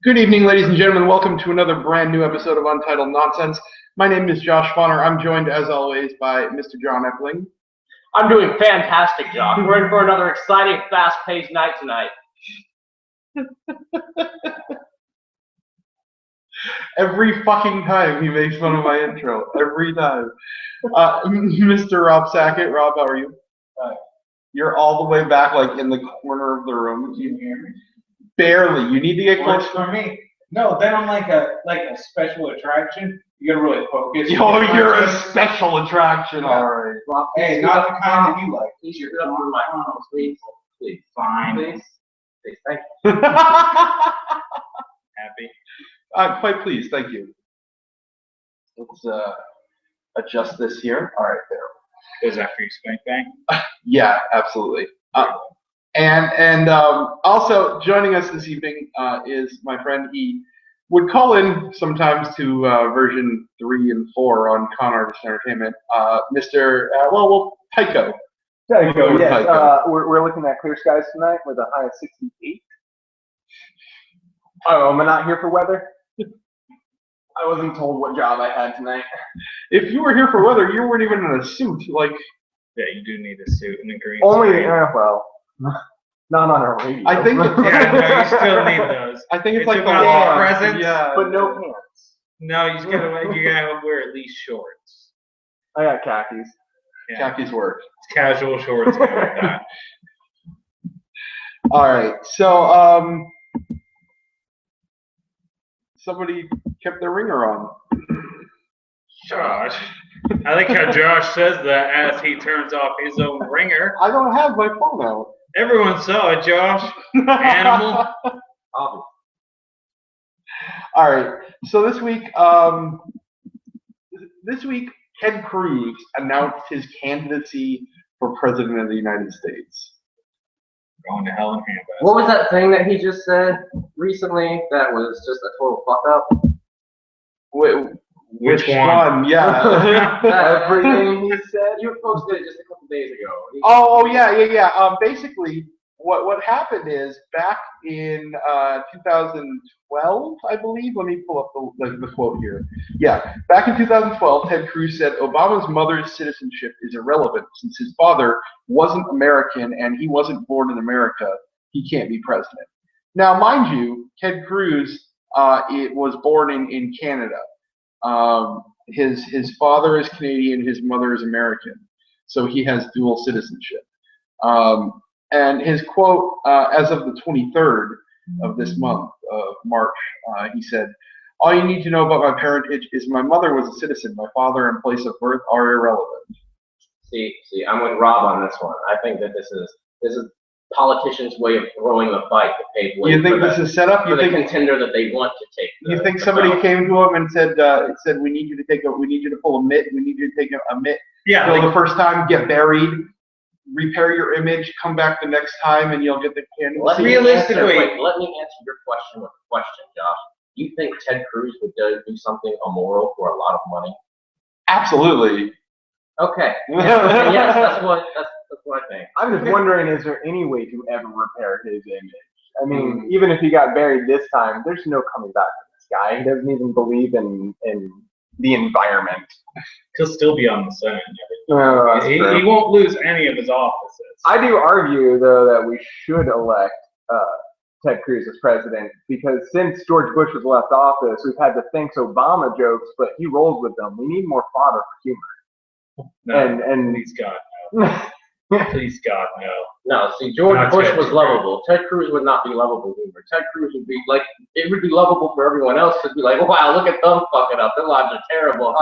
Good evening, ladies and gentlemen. Welcome to another brand new episode of Untitled Nonsense. My name is Josh Bonner. I'm joined, as always, by Mr. John Epling. I'm doing fantastic, Josh. We're in for another exciting, fast-paced night tonight. Every fucking time he makes fun of my intro. Every time. Mr. Rob Sacket. Rob, how are you? You're all the way back, like, in the corner of the room. You hear me? Barely. You need to get close for me. No, then I'm like a special attraction. You gotta really focus. Oh, you're a special attraction, all right. Well, hey, not the kind that you like. Please, you're up to my house, please. Please. Fine. Please, thank you. Happy. I'm quite pleased, thank you. Let's adjust this here. All right, there. Is that for you, Spank Bang? Yeah, absolutely. And also joining us this evening is my friend. He would call in sometimes to version 3 and 4 on Con Artist Entertainment. Mr. Tyco. Tyco, yes. Tyco. We're looking at clear skies tonight with a high of 68. Oh, am I not here for weather? I wasn't told what job I had tonight. If you were here for weather, you weren't even in a suit. Like, yeah, you do need a suit and a green only, screen. Well, not on our radio. I think. Yeah, no, you still need those. I think it's like the about presents. Yeah. But no pants. No, you gotta wear at least shorts. I got khakis. Yeah. Khakis work. It's casual shorts. Like that. All right, so somebody kept their ringer on. Josh. I like how Josh says that as he turns off his own ringer. I don't have my phone out. Everyone saw it, Josh. Animal. All right. So this week, Ted Cruz announced his candidacy for president of the United States. Going to hell in a handbasket. What was that thing that he just said recently that was just a total fuck-up? Which one? Yeah. Everything he said. You posted it just a couple days ago. Oh yeah. Basically, what happened is back in 2012, I believe. Let me pull up the quote here. Yeah, back in 2012, Ted Cruz said Obama's mother's citizenship is irrelevant since his father wasn't American and he wasn't born in America. He can't be president. Now, mind you, Ted Cruz was born in Canada. His father is Canadian, his mother is American, so he has dual citizenship. And his quote, as of the 23rd of this month of March, he said, "All you need to know about my parentage is my mother was a citizen. My father and place of birth are irrelevant." See, I'm with Rob on this one. I think that this is politicians' way of throwing the fight to pave way You think this is set up? for the contender that they want to take. You think somebody came to him and said, "We need you to pull a mitt. We need you to take a mitt. Yeah. Go the first time, get buried, repair your image, come back the next time, and you'll get the candidacy." Realistically, let me answer your question with a question, Josh. You think Ted Cruz would do something immoral for a lot of money? Absolutely. Okay. Yes, that's what I think. I'm just wondering, is there any way to ever repair his image? I mean, even if he got buried this time, there's no coming back to this guy. He doesn't even believe in the environment. He'll still be on the Senate. He He won't lose any of his offices. I do argue, though, that we should elect Ted Cruz as president because since George Bush was left office, we've had the thanks Obama jokes, but he rolls with them. We need more fodder for humor. No, And please God, no. Please God, no. No, see, George Not Bush Ted was Cruz. lovable. Ted Cruz would not be lovable humor. Ted Cruz would be like, it would be lovable for everyone else to be like, wow, look at them fucking up. Their lives are terrible.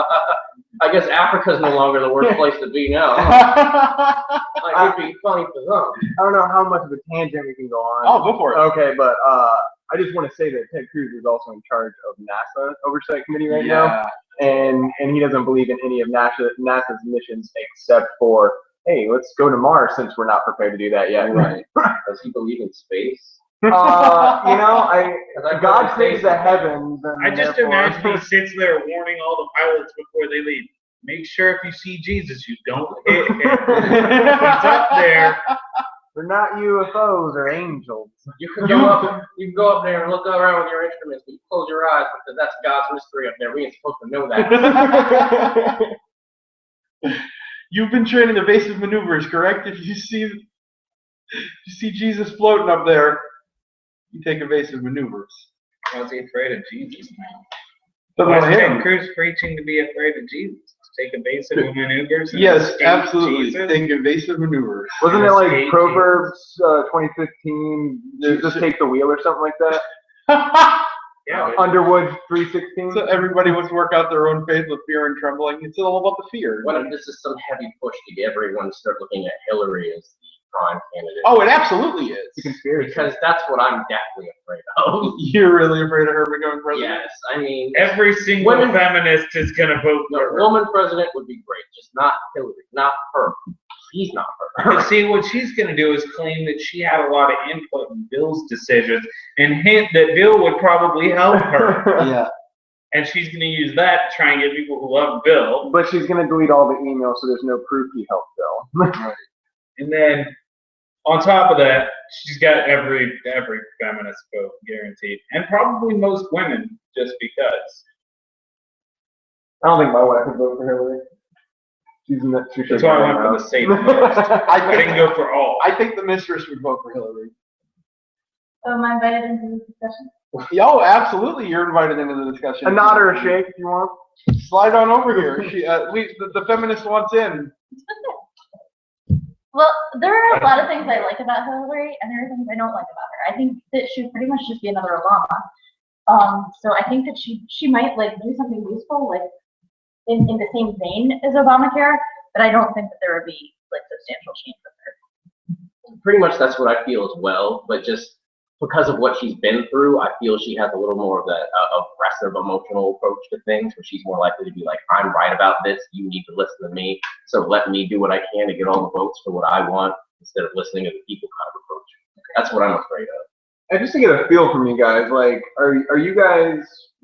I guess Africa's no longer the worst place to be now. Like, it'd be funny for them. I don't know how much of a tangent we can go on. Oh, go for it. Okay, but I just want to say that Ted Cruz is also in charge of NASA Oversight Committee right now, and he doesn't believe in any of NASA's missions except for, hey, let's go to Mars since we're not prepared to do that yet. Right. Does he believe in space? God saves the heavens. I just imagine he sits there warning all the pilots before they leave. Make sure if you see Jesus, you don't hit him. He's up there. They're not UFOs or angels. You can go up there and look around with your instruments, but you close your eyes because that's God's mystery up there. We ain't supposed to know that. You've been training evasive maneuvers, correct? If you see Jesus floating up there, you take evasive maneuvers. Was he afraid of Jesus? But Was him. Ted Cruz preaching to be afraid of Jesus? To take evasive maneuvers? And Yes, escape absolutely. Jesus? Take evasive maneuvers. Wasn't it like Escape Proverbs 2015, just take the wheel or something like that? Yeah. Underwood 316. So everybody must work out their own faith with fear and trembling. It's all about the fear. What if this is some heavy push to get everyone to start looking at Hillary as the prime candidate? Oh, it absolutely is. It's a conspiracy. Because that's what I'm deathly afraid of. You're really afraid of her becoming president? Yes, I mean, Every single Women- feminist is going to vote no, for her. woman president would be great, just not Hillary, not her. He's not her. But see, what she's going to do is claim that she had a lot of input in Bill's decisions and hint that Bill would probably help her. Yeah. And she's going to use that to try and get people who love Bill. But she's going to delete all the emails so there's no proof he helped Bill. And then on top of that, she's got every feminist vote guaranteed. And probably most women just because. I don't think my wife would vote for Hillary. That's why I went for the safe first. I didn't go for all. I think the mistress would vote for Hillary. So am I invited into this discussion? Oh, absolutely. You're invited into the discussion. A nod or a shake if you want. Slide on over here. She, the feminist wants in. Well, there are a lot of things I like about Hillary, and there are things I don't like about her. I think that she would pretty much just be another Obama. So I think that she might like do something useful, like in the same vein as Obamacare, but I don't think that there would be like substantial change with her. Pretty much that's what I feel as well, but just because of what she's been through, I feel she has a little more of that aggressive emotional approach to things, where she's more likely to be like, I'm right about this, you need to listen to me, so let me do what I can to get all the votes for what I want, instead of listening to the people kind of approach. That's what I'm afraid of. And just to get a feel from you guys, like, are you guys,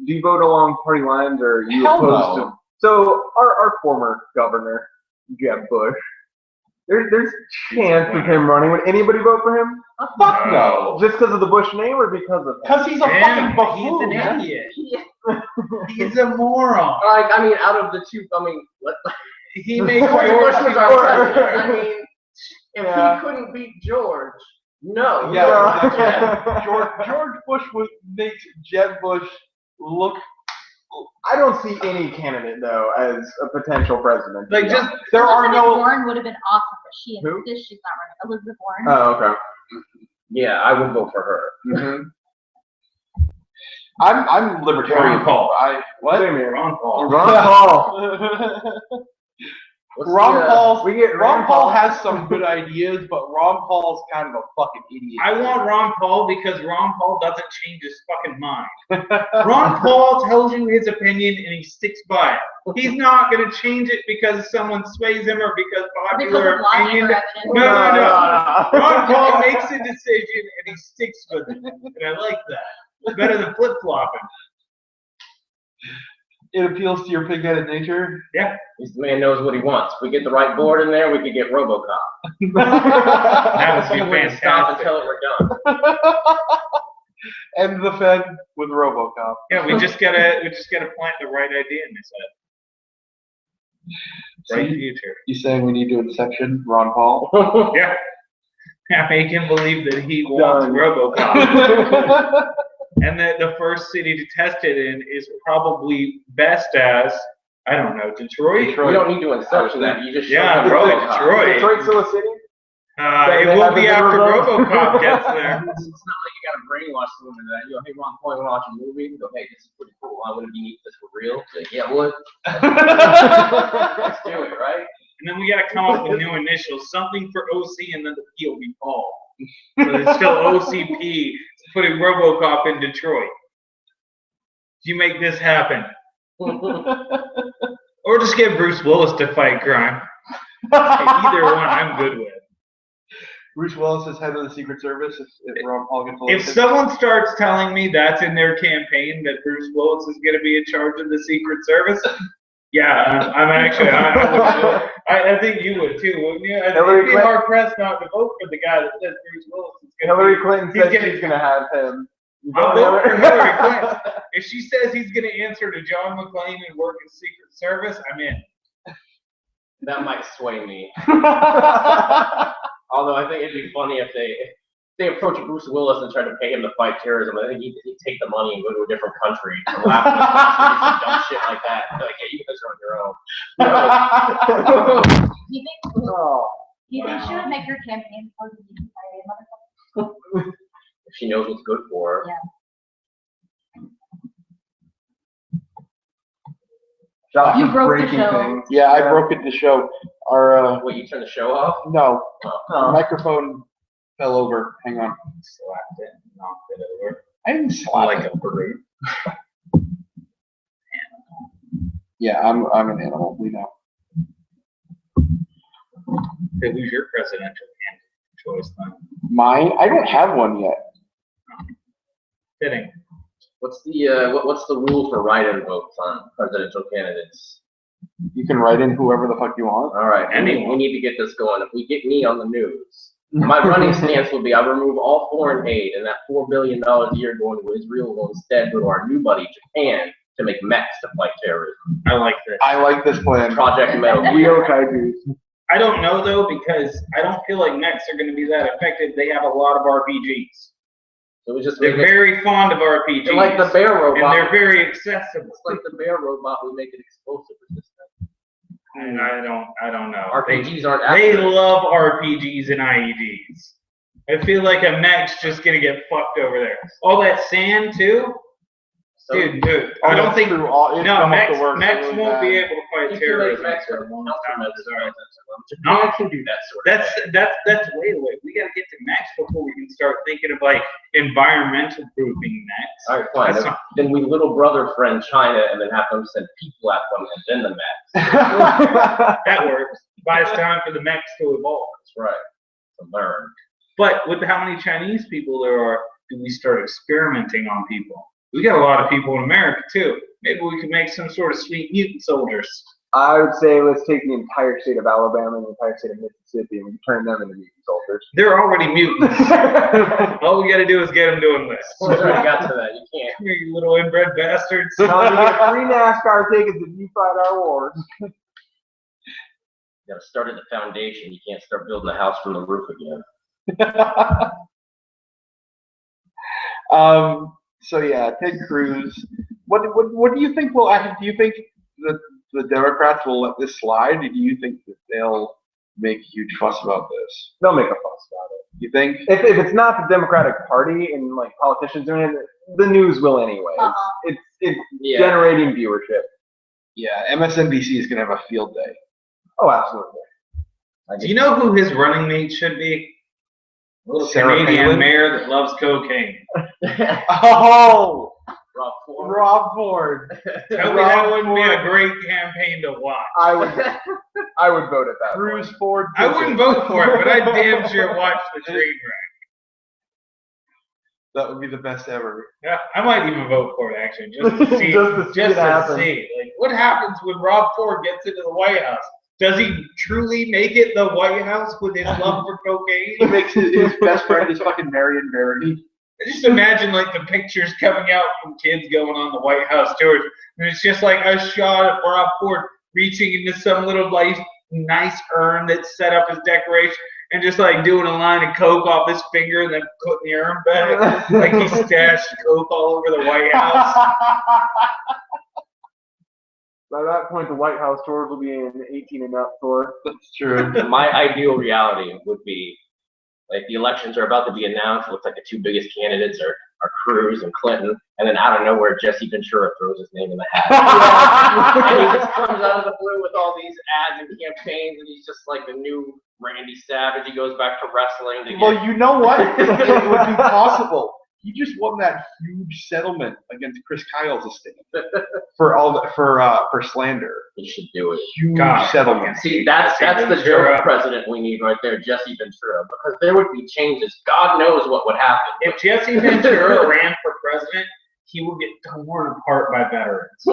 do you vote along party lines, or are you Hell opposed no. to? So our former governor, Jeb Bush, there's chance of him running. Would anybody vote for him? Fuck no. Just because of the Bush name, or because of that? Because he's a fucking buffoon. He's an idiot. He's a moron. Like, I mean, out of the two, I mean, what? He makes George Bush was priorities. our president. I mean, if Yeah. he couldn't beat George, no. Yeah, George Bush makes Jeb Bush look. I don't see any candidate though as a potential president. Like, just There are Elizabeth no. Warren would have been awesome, but she Who? insists she's not running. Elizabeth Warren. Oh, okay. Yeah, I would vote for her. Mhm. I'm libertarian. Ron Paul. What? Same here. Ron Paul. Ron Paul. What's Ron the, Paul. We get Ron Rand Paul Paul. has some good ideas, but Ron Paul's kind of a fucking idiot. I want Ron Paul because Ron Paul doesn't change his fucking mind. Ron Paul tells you his opinion and he sticks by it. He's not going to change it because someone sways him or because Because popular of logic opinion. direction. No. Ron Paul makes a decision and he sticks with it. And I like that. It's better than flip-flopping. It appeals to your pig-headed nature. Yeah. This man knows what he wants. If we get the right board in there, we could get RoboCop. That would be We can stop fantastic. until we're done. And the Fed with RoboCop. Yeah, we just gotta plant the right idea in his head. Right future. You saying we need to inception Ron Paul? Yeah. Make him believe that he wants Done. RoboCop. And that the first city to test it in is probably best as, I don't know, Detroit? You don't need to inception that. You just show Yeah, him probably RoboCop. Detroit. Detroit still a city? It will be after RoboCop gets there. It's not like you gotta brainwash them into that. You go, hey, Ron Paul, you wanna watch a movie? You go, hey, this is pretty cool. I wouldn't be neat if this were real. Like, yeah, what? Let's do it, right? And then we gotta come up with new initials, something for OC and then the P will be Paul. So it's still OCP, putting RoboCop in Detroit. You make this happen. Or just get Bruce Willis to fight crime. Either one I'm good with. Bruce Willis is head of the Secret Service if Ron Paul gets If elected. someone starts telling me that's in their campaign, that Bruce Willis is going to be in charge of the Secret Service, Yeah, I'm actually. I think you would too, wouldn't you? Hillary It'd be hard pressed not to vote for the guy that says Bruce Willis is going to. Hillary Clinton said gonna- she's gonna have him. I'll vote for Hillary Clinton. If she says he's going to answer to John McClane and work in Secret Service, I'm in. That might sway me. Although I think it'd be funny if they approach Bruce Willis and try to pay him to fight terrorism. I think he'd take the money and go to a different country and laugh at some dumb shit like that. Like, hey, you guys are on your own. Do you think? Oh, Do you think she would make her campaign for the motherfucker? If she knows what's good for her. Yeah. Josh You is broke the breaking show. things. Yeah, I broke it to show. Our What, you turn the show off? no, Oh. microphone fell over. Hang on. Slapped it, knocked it over. I didn't slap Like it. a brute. Yeah, I'm an animal. We know. Hey, who's your presidential choice then? Mine? I don't have one yet. Fitting. What's the rule for write-in votes on presidential candidates? You can write in whoever the fuck you want. All right, we need to get this going. If we get me on the news, my running stance will be I remove all foreign aid and that $4 billion a year going to Israel will instead go to our new buddy Japan to make mechs to fight terrorism. I like this. I like this plan. Project Metal Leo Gear. Kaijus. I don't know though because I don't feel like mechs are going to be that effective. They have a lot of RPGs. So we just They're make it, very fond of RPGs. they're like the bear robot. and they're very accessible. It's like the bear robot. We make it explosive resistant. And I don't know. RPGs aren't. They accurate. love RPGs and IEDs. I feel like a mech's just gonna get fucked over there. All that sand too, So dude. I don't think through all. no mechs won't be able to fight you can make terrorism mechs for with a long time. countermeasures. Japan can do that sort of thing. That's way away. We gotta get to mechs before we can start thinking of like environmental proofing mechs. All right, fine. That's Then we little brother friend China and then have them send people at them and then the mechs. That works. Buys time for the mechs to evolve. That's right. To learn. But with how many Chinese people there are, do we start experimenting on people? We got a lot of people in America too. Maybe we could make some sort of sweet mutant soldiers. I would say let's take the entire state of Alabama and the entire state of Mississippi and we turn them into mutant soldiers. They're already mutants. All we got to do is get them doing this. We already got to that. You can't. Come here, you little inbred bastards. No, you get free NASCAR tickets if you fight our wars. You got to start at the foundation. You can't start building the house from the roof again. So yeah, Ted Cruz. What do you think will happen? Do you think that the Democrats will let this slide? Or do you think that they'll make a huge fuss about this? They'll make a fuss about it. You think? If it's not the Democratic Party and like politicians doing it, the news will anyway. It's Yeah. generating viewership. Yeah, MSNBC is gonna have a field day. Oh, absolutely. Do you know who his running mate should be? A little Sarah Canadian Palin? mayor that loves cocaine. Oh, Rob Ford. Rob Ford. Tell me that wouldn't be a great campaign to watch. I would vote at that. Cruz point. Ford. I wouldn't vote for it, but I'd damn sure watch the train wreck. That would be the best ever. Yeah, I might even vote for it actually, just to see, Just to see it happen. Like, what happens when Rob Ford gets into the White House? Does he truly make it the White House with his love for He cocaine? makes his best friend is fucking Marion Barry. I just imagine like the pictures coming out from kids going on the White House tours, and it's just like a shot of Rob Ford reaching into some little like nice urn that's set up as decoration, and just like doing a line of coke off his finger and then putting the urn back, like he stashed coke all over the White House. By that point, the White House tours will be an 18 and up tour. That's true. My ideal reality would be like the elections are about to be announced. It looks like the two biggest candidates are Cruz and Clinton, and then out of nowhere, Jesse Ventura throws his name in the hat. And he just comes out of the blue with all these ads and campaigns, and he's just like the new Randy Savage. He goes back to wrestling. To Well, you know what? It would be possible. He just won that huge settlement against Chris Kyle's estate for slander. he should do it. Huge God. settlement. See, that's the Ventura. joke president we need right there, Jesse Ventura, because there would be changes. God knows what would happen. If Jesse Ventura ran for president, he would get torn apart by veterans.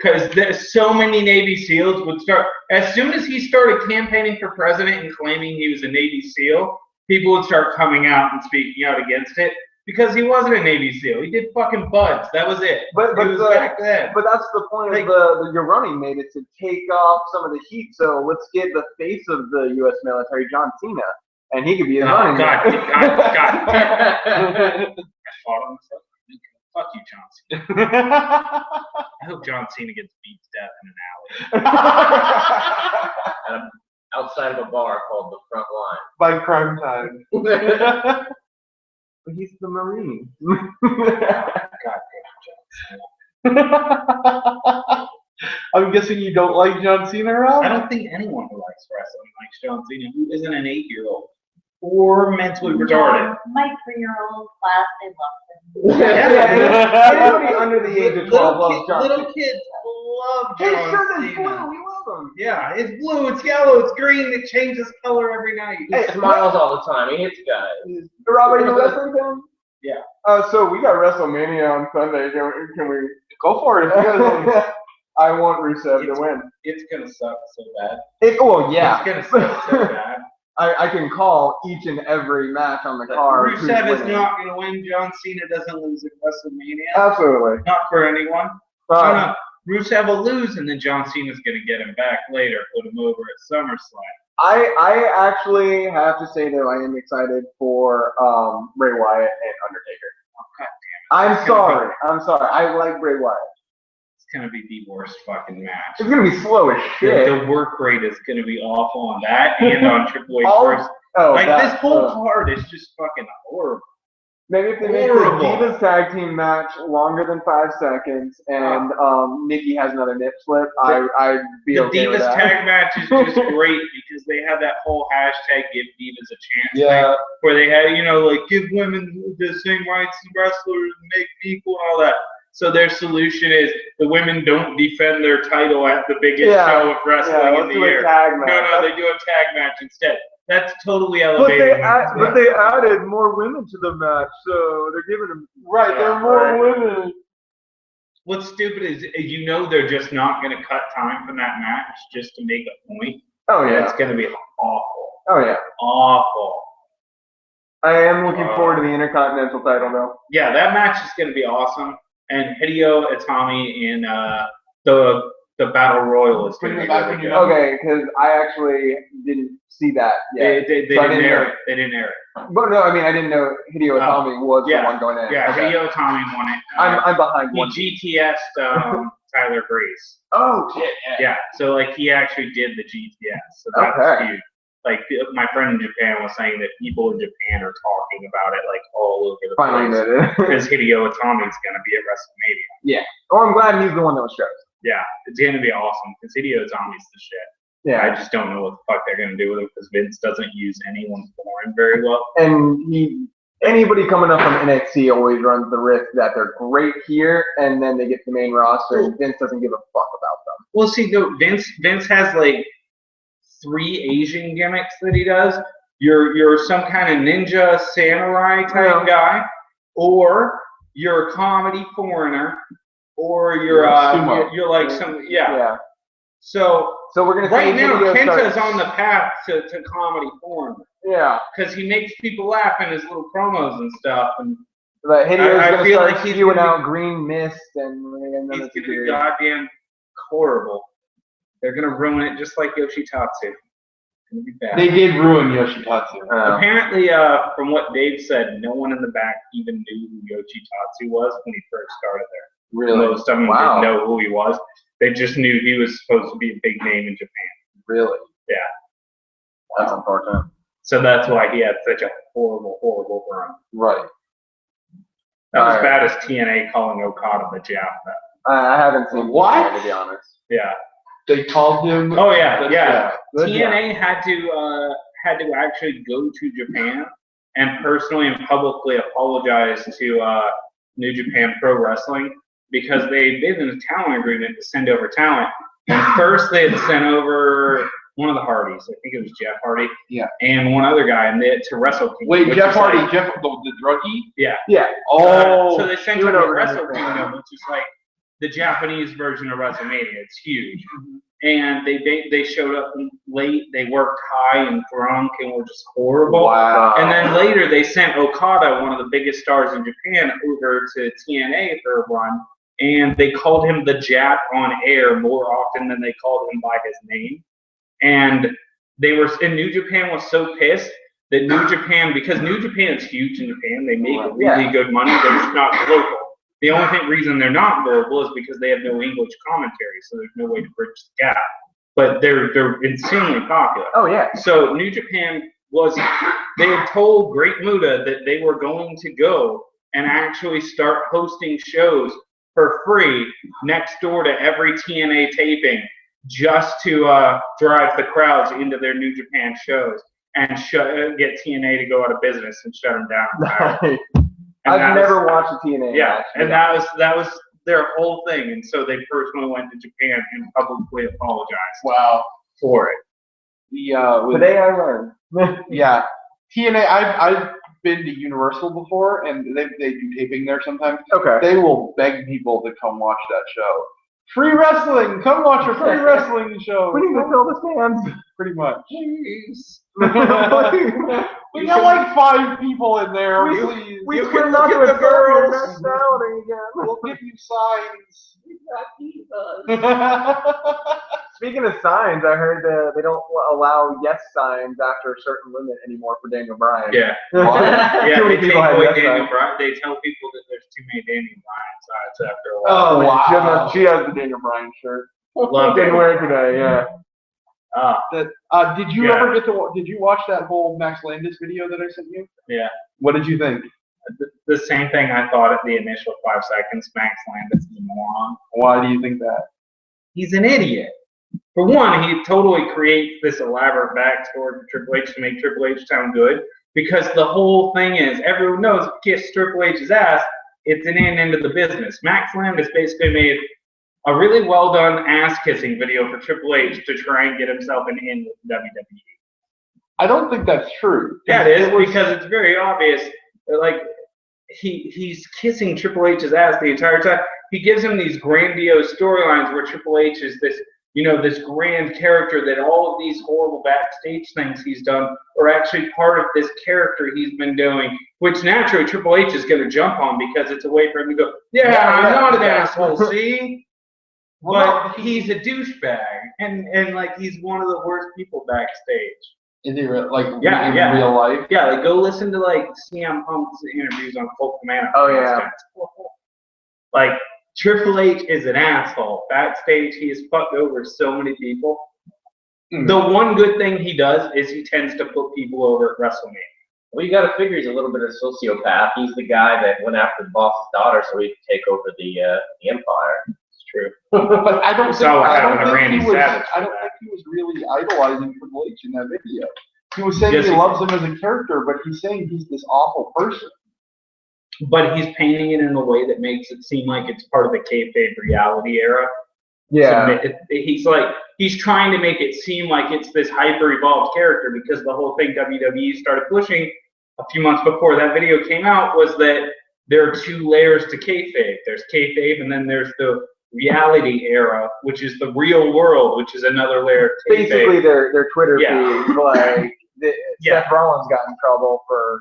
Because there's so many Navy SEALs would start, as soon as he started campaigning for president and claiming he was a Navy SEAL, people would start coming out and speaking out against it. Because he wasn't a Navy SEAL. He did fucking buds. That was it. But it was back then. But that's the point of the your running mate, is to take off some of the heat. So let's get the face of the U.S. military, John Cena, and he could be a running God. mate. I fought on the front. Fuck you, John Cena. I hope John Cena gets beat to death in an alley. Outside of a bar called the Front Line. By crime time. But he's the Marine. God damn, I'm guessing you don't like John Cena, Rob? I don't think anyone who likes wrestling likes John Cena who isn't an 8-year-old or mentally retarded. My 3-year-old class, they love him. Anybody under the age of 12 loves John Cena. Little kids love His John shirt is Cena. blue. We love him. Yeah, it's blue, it's yellow, it's green, it changes color every night. He smiles all the time. He hits guys. Rob, are you a wrestling fan? Yeah. So we got WrestleMania on Sunday. Can we Go for it. If you guys want. I want Rusev to win. It's gonna suck so bad. Yeah. It's gonna suck so bad. I can call each and every match on the card. who's Rusev is winning. not gonna win. John Cena doesn't lose at WrestleMania. Absolutely. Not for anyone. No. Rusev will lose, and then John Cena's gonna get him back later, put him over at SummerSlam. I actually have to say that I am excited for Bray Wyatt and Undertaker. Oh, God damn it. I'm sorry. I like Bray Wyatt. It's gonna be the worst fucking match. It's gonna be slow as shit. The work rate is gonna be awful on that and on Triple H All- first. Oh, Like that- this whole card is just fucking horrible. Maybe if they make the Horrible. Divas tag team match longer than 5 seconds and Nikki has another nip slip, I'd be The okay with Divas that. tag match is just great because they have that whole hashtag give Divas a chance Yeah. thing where they had, like give women the same rights as wrestlers and make them equal and all that. So their solution is the women don't defend their title at the biggest show of wrestling in let's the do a year. tag match. No, they do a tag match instead. That's totally But elevated. they added more women to the match, so they're giving them Right, there are more women. What's stupid is they're just not going to cut time from that match just to make a point. Oh yeah. It's going to be awful. Oh yeah. Awful. I am looking forward to the Intercontinental title though. Yeah, that match is going to be awesome. And Hideo Itami in the Battle Royal is going to be really good. Okay, because I actually didn't see that yet. They So I didn't didn't air know. it. They didn't air it. But no, I mean I didn't know Hideo Itami was the one going in. Yeah, Okay. Hideo Itami won it. I'm behind one. He GTS'd Tyler Breeze. Oh shit. Yeah, so he actually did the GTS. So that's Okay. huge. My friend in Japan was saying that people in Japan are talking about it all over the Finally place. did it. Because Hideo Itami's going to be at WrestleMania. Oh, I'm glad he's the one that was chosen. Yeah, it's going to be awesome because Hideo Itami's the shit. Yeah. I just don't know what the fuck they're going to do with him because Vince doesn't use anyone foreign very well. And anybody coming up from NXT always runs the risk that they're great here and then they get to the main roster and Vince doesn't give a fuck about them. Well, see, no, Vince has 3 Asian gimmicks that he does. You're some kind of ninja samurai type guy, or you're a comedy foreigner, or you're like some So we're gonna right say now Hideo Kenta's starts- on the path to comedy foreigner. Yeah. Because he makes people laugh in his little promos and stuff, and But Hideo's I gonna feel start like he's spewing gonna out green mist and he's gonna be goddamn horrible. They're gonna ruin it just like Yoshitatsu. It's gonna be bad. They did ruin Yoshitatsu. Apparently, from what Dave said, no one in the back even knew who Yoshitatsu was when he first started there. Really? Most of them didn't know who he was. They just knew he was supposed to be a big name in Japan. Really? Yeah. That's unfortunate. So that's why he had such a horrible, horrible run. Right. Not as bad as TNA calling Okada the Jap. I haven't seen What? TNA, to be honest. Yeah. They called him. Oh yeah. Good TNA had to actually go to Japan and personally and publicly apologize to New Japan Pro Wrestling because they did a talent agreement to send over talent. And first they had sent over one of the Hardys. I think it was Jeff Hardy. Yeah. And one other guy, and to Wrestle Kingdom. Wait, Jeff Hardy, like, the druggie? Yeah. Yeah. Oh. So they sent him doing to over Wrestle there. Kingdom, which is like the Japanese version of WrestleMania. It's huge. And they showed up late. They worked high and drunk and were just horrible. Wow. And then later they sent Okada, one of the biggest stars in Japan, over to TNA for a run. And they called him the Jap on air more often than they called him by his name. And and New Japan was so pissed that New Japan, because New Japan's huge in Japan, they make really good money, they're just not global. The only reason they're not global is because they have no English commentary, so there's no way to bridge the gap. But they're insanely popular. Oh yeah. So New Japan they had told Great Muta that they were going to go and actually start hosting shows for free next door to every TNA taping, just to drive the crowds into their New Japan shows and get TNA to go out of business and shut them down. I've never watched a TNA match. And that was their whole thing. And so they personally went to Japan and publicly apologized for it. Today I learned. Yeah. TNA, I've been to Universal before, and they do taping there sometimes. Okay. They will beg people to come watch that show. Free wrestling! Come watch a free wrestling show! We need to fill the stands. Pretty much. Jeez. We got like 5 people in there, please. We You can can not look do at a the girls. nationality again. We'll give you signs. Speaking of signs, I heard they don't allow yes signs after a certain limit anymore for Daniel Bryan. Yeah. Yeah, Too many many people have yes signs. They tell people that there's too many Daniel Bryan signs after a while. Oh, wow. She has the Daniel Bryan shirt. Love Didn't it. wear it today, yeah. Did you ever did you watch that whole Max Landis video that I sent you? Yeah. What did you think? The same thing I thought at the initial 5 seconds. Max Landis is a moron. Why do you think that? He's an idiot. For one, he totally creates this elaborate backstory for Triple H to make Triple H sound good, because the whole thing is, everyone knows, kiss Triple H's ass, it's an end to the business. Max Landis basically made a really well done ass kissing video for Triple H to try and get himself an in with WWE. I don't think that's true. Yeah, it is, because it's very obvious. Like, he's kissing Triple H's ass the entire time. He gives him these grandiose storylines where Triple H is this, this grand character, that all of these horrible backstage things he's done are actually part of this character he's been doing, which naturally Triple H is going to jump on, because it's a way for him to go, I'm not an asshole, see? But he's a douchebag, and like, he's one of the worst people backstage. Is he like in Yeah. real life? Yeah, like, go listen to like CM Punk's interviews on Colt Command. Oh, yeah. Like, Triple H is an asshole. Backstage, he has fucked over so many people. Mm. The one good thing he does is he tends to put people over at WrestleMania. Well, you got to figure he's a little bit of a sociopath. He's the guy that went after the boss's daughter so he could take over the empire. It's true. But I don't think So I don't happened to think Randy he was. Savage I don't for that. think he was really idolizing Triple H in that video. He was saying Yes, he he- loves him as a character, but he's saying he's this awful person. But he's painting it in a way that makes it seem like it's part of the kayfabe reality era. Yeah. So he's trying to make it seem like it's this hyper-evolved character, because the whole thing WWE started pushing a few months before that video came out was that there are 2 layers to kayfabe. There's kayfabe, and then there's the reality era, which is the real world, which is another layer of kayfabe. Basically, their Twitter Yeah. feeds, like, Yeah. Seth Rollins got in trouble for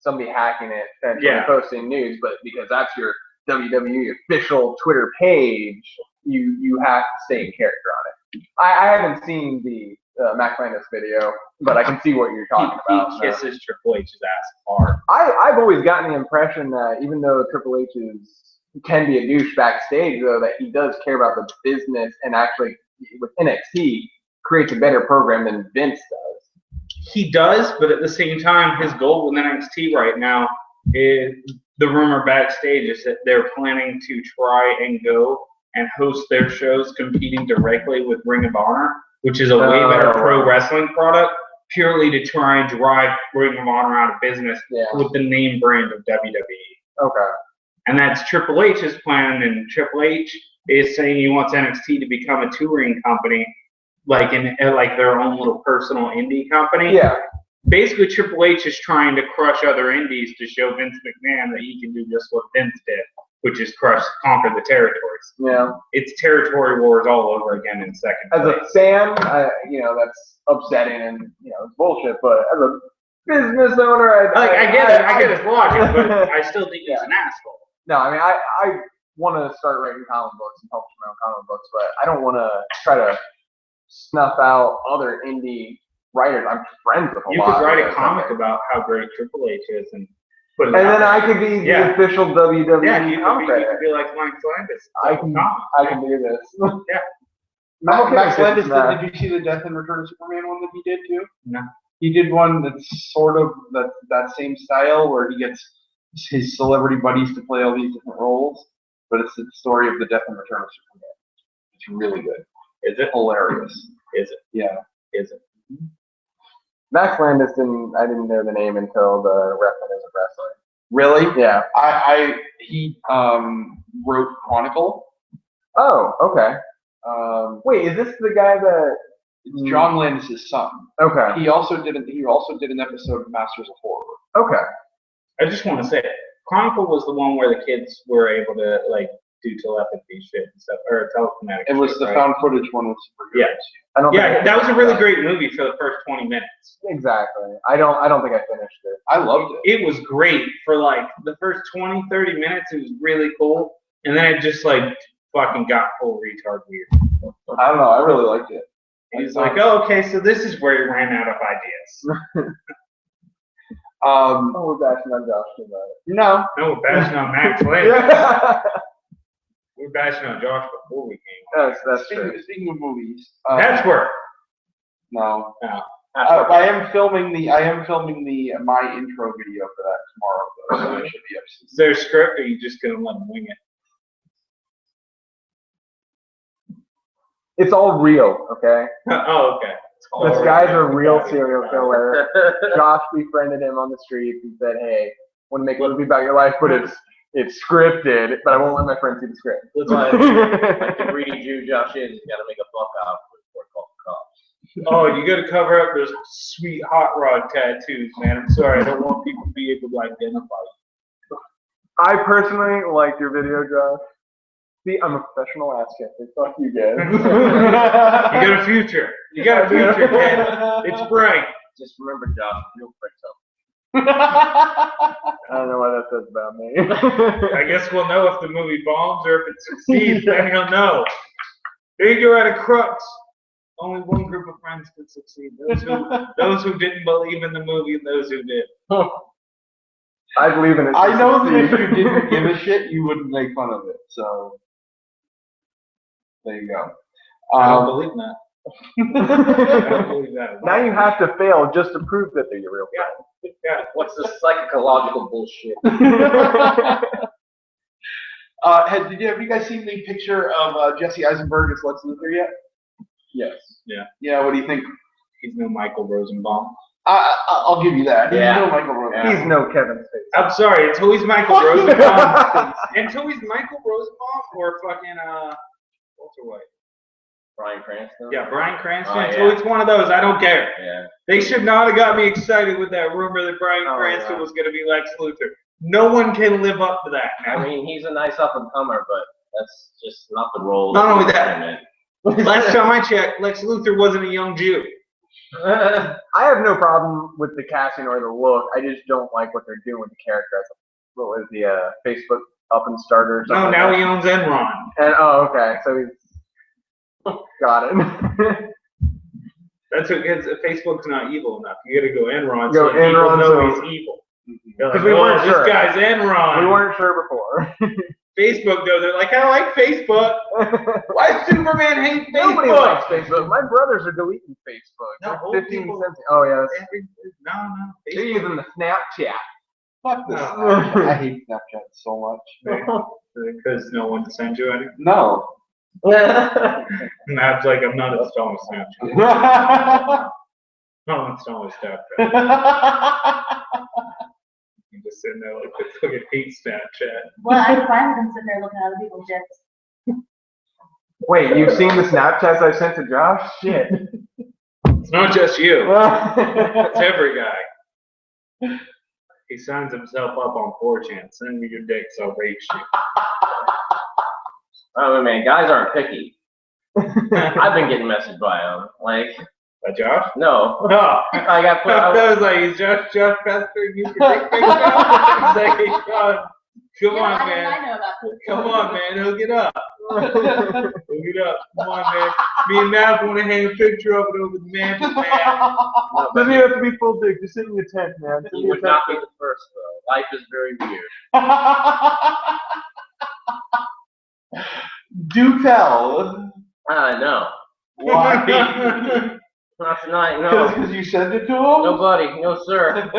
somebody hacking it and posting news, but because that's your WWE official Twitter page, you have to stay in character on it. I haven't seen the Max Landis video, but I can see what you're talking about. He kisses Triple H's ass hard. I've always gotten the impression that even though Triple H can be a douche backstage, though, that he does care about the business, and actually with NXT creates a better program than Vince does. He does, but at the same time, his goal with NXT right now is, the rumor backstage is that they're planning to try and go and host their shows competing directly with Ring of Honor, which is a way better pro wrestling product, purely to try and drive Ring of Honor out of business with the name brand of WWE. Okay. And that's Triple H's plan, and Triple H is saying he wants NXT to become a touring company like like their own little personal indie company. Yeah. Basically, Triple H is trying to crush other indies to show Vince McMahon that he can do just what Vince did, which is conquer the territories. Yeah. It's territory wars all over again in second As place. a fan, that's upsetting and it's bullshit. But as a business owner, I get his logic, but I still think he's an asshole. No, I mean, I want to start writing comic books and publish my own comic books, but I don't want to try to snuff out other indie writers. I'm friends with a You lot. could write of a comic about how great Triple H is and put it and out then there. I could be the official WWE Yeah, you comic could writer. be like Mike Flanders. I can do this. Yeah. Max Landis, Nah. did you see the Death and Return of Superman one that he did too? No. He did one that's sort of that same style where he gets his celebrity buddies to play all these different roles, but it's the story of the Death and Return of Superman. It's really good. Is it? Hilarious. Is it? Yeah. Is it? Max Landis I didn't know the name until the reference of wrestling. Really? Yeah. He wrote Chronicle. Oh, okay. Wait, is this the guy that? It's John Landis' son. Okay. He also did an episode of Masters of Horror. Okay. I just want to say, Chronicle was the one where the kids were able to like do telepathy shit and stuff, or telekinetic. It was shit, the right? found footage one with superheroes. Yeah. I don't. Yeah, think that was a really great movie for the first 20 minutes. Exactly. I don't think I finished it. I loved it. It was great for like the first 20, 30 minutes. It was really cool, and then it just like fucking got full retard weird. I don't know. I really liked it. He's like, oh, okay, so this is where he ran out of ideas. Oh, we're bashing on Josh too much. No. No, we're bashing on Max Landis. Yeah. We were bashing on Josh before we came. That's true. Speaking of movies, That's where. no. No. I am filming my intro video for that tomorrow. So it should be up soon. Is there a script, or are you just gonna let him wing it? It's all real, okay? Oh, okay. This guy's a real serial killer. Josh befriended him on the streets and said, "Hey, want to make a movie about your life, but it's scripted, but I won't let my friends see the script." That's why, like the greedy Jew Josh is, he's got to make a buck out before it calls the cops. Oh, you gotta cover up those sweet hot rod tattoos, man. I'm sorry, I don't want people to be able to identify you. I personally like your video, Josh. See, I'm a professional ass catcher. Fuck you guys. You got a future. You got a future, kid. It's bright. Just remember, Josh, real quick, so. I don't know what that says about me. I guess we'll know if the movie bombs or if it succeeds. Then he'll know. Here you're at a crux. Only one group of friends could succeed. Those who didn't believe in the movie and those who did. I believe in it. I know that if you didn't give a shit, you wouldn't make fun of it. So there you go. I don't believe that. I don't believe that. Now you have to fail just to prove that they're your real friends. Yeah. What's the psychological bullshit? Have you guys seen the picture of Jesse Eisenberg as Lex Luthor yet? Yes. Yeah. Yeah. What do you think? He's no Michael Rosenbaum. I'll give you that. Yeah. He's no Michael Rosenbaum. He's no Kevin Spacey. I'm sorry, until he's Michael Rosenbaum. Until he's Michael Rosenbaum or fucking Walter White. Bryan Cranston? Yeah, Bryan Cranston. Oh, Until yeah. it's one of those, I don't care. Yeah. They should not have got me excited with that rumor that Bryan Oh, Cranston yeah. was going to be Lex Luthor. No one can live up to that now. I mean, he's a nice up and comer, but that's just not the role. Not only he's that. in. Last time I checked, Lex Luthor wasn't a young Jew. I have no problem with the casting or the look. I just don't like what they're doing with the character. What was the Facebook up and starter? Or something No, like now that. he owns Enron. And okay, so he's got it. That's what gets Facebook's not evil enough. You got to go Enron Go so that people Enron, know so- he's evil. They're like, 'Cause we oh, weren't this sure. guy's Enron. We weren't sure before. Facebook though, they're like, I like Facebook. Why does Superman hate Facebook? Nobody likes Facebook. My brothers are deleting Facebook. No, They're old 15 people- cents. Oh yeah, No. they're Facebook. using the Snapchat. Fuck this. No. I hate Snapchat so much. Because no one sends you any. No. And that's like, I'm not installing Snapchat. No, installing Snapchat. I'm just sitting there like, this fucking hate Snapchat. Well, I'm fine with them sitting there looking at other people's jets. Wait, you've seen the Snapchats I sent to Josh? Shit. It's not just you. That's It's every guy. He signs himself up on 4chan. Send me your dicks, I'll rate you. Oh man, guys aren't picky. I've been getting messaged by them. Like, By Josh? no. No. I got put. I was like, is Josh pestering you for dick pics now? He's like, hey, Josh, come Yeah, on, I man. know about this. Come on, man. Hook it up. Hook it up. Come on, man. Me and Matt want to hang a picture of it over the mantle, man. No, but Doesn't have to be full dick. Just sit in your tent, man. Sit in he your would tent. not be the first though. Life is very weird. Do tell. No. Why? That's not. No. Because you sent it to him? Nobody. No, sir.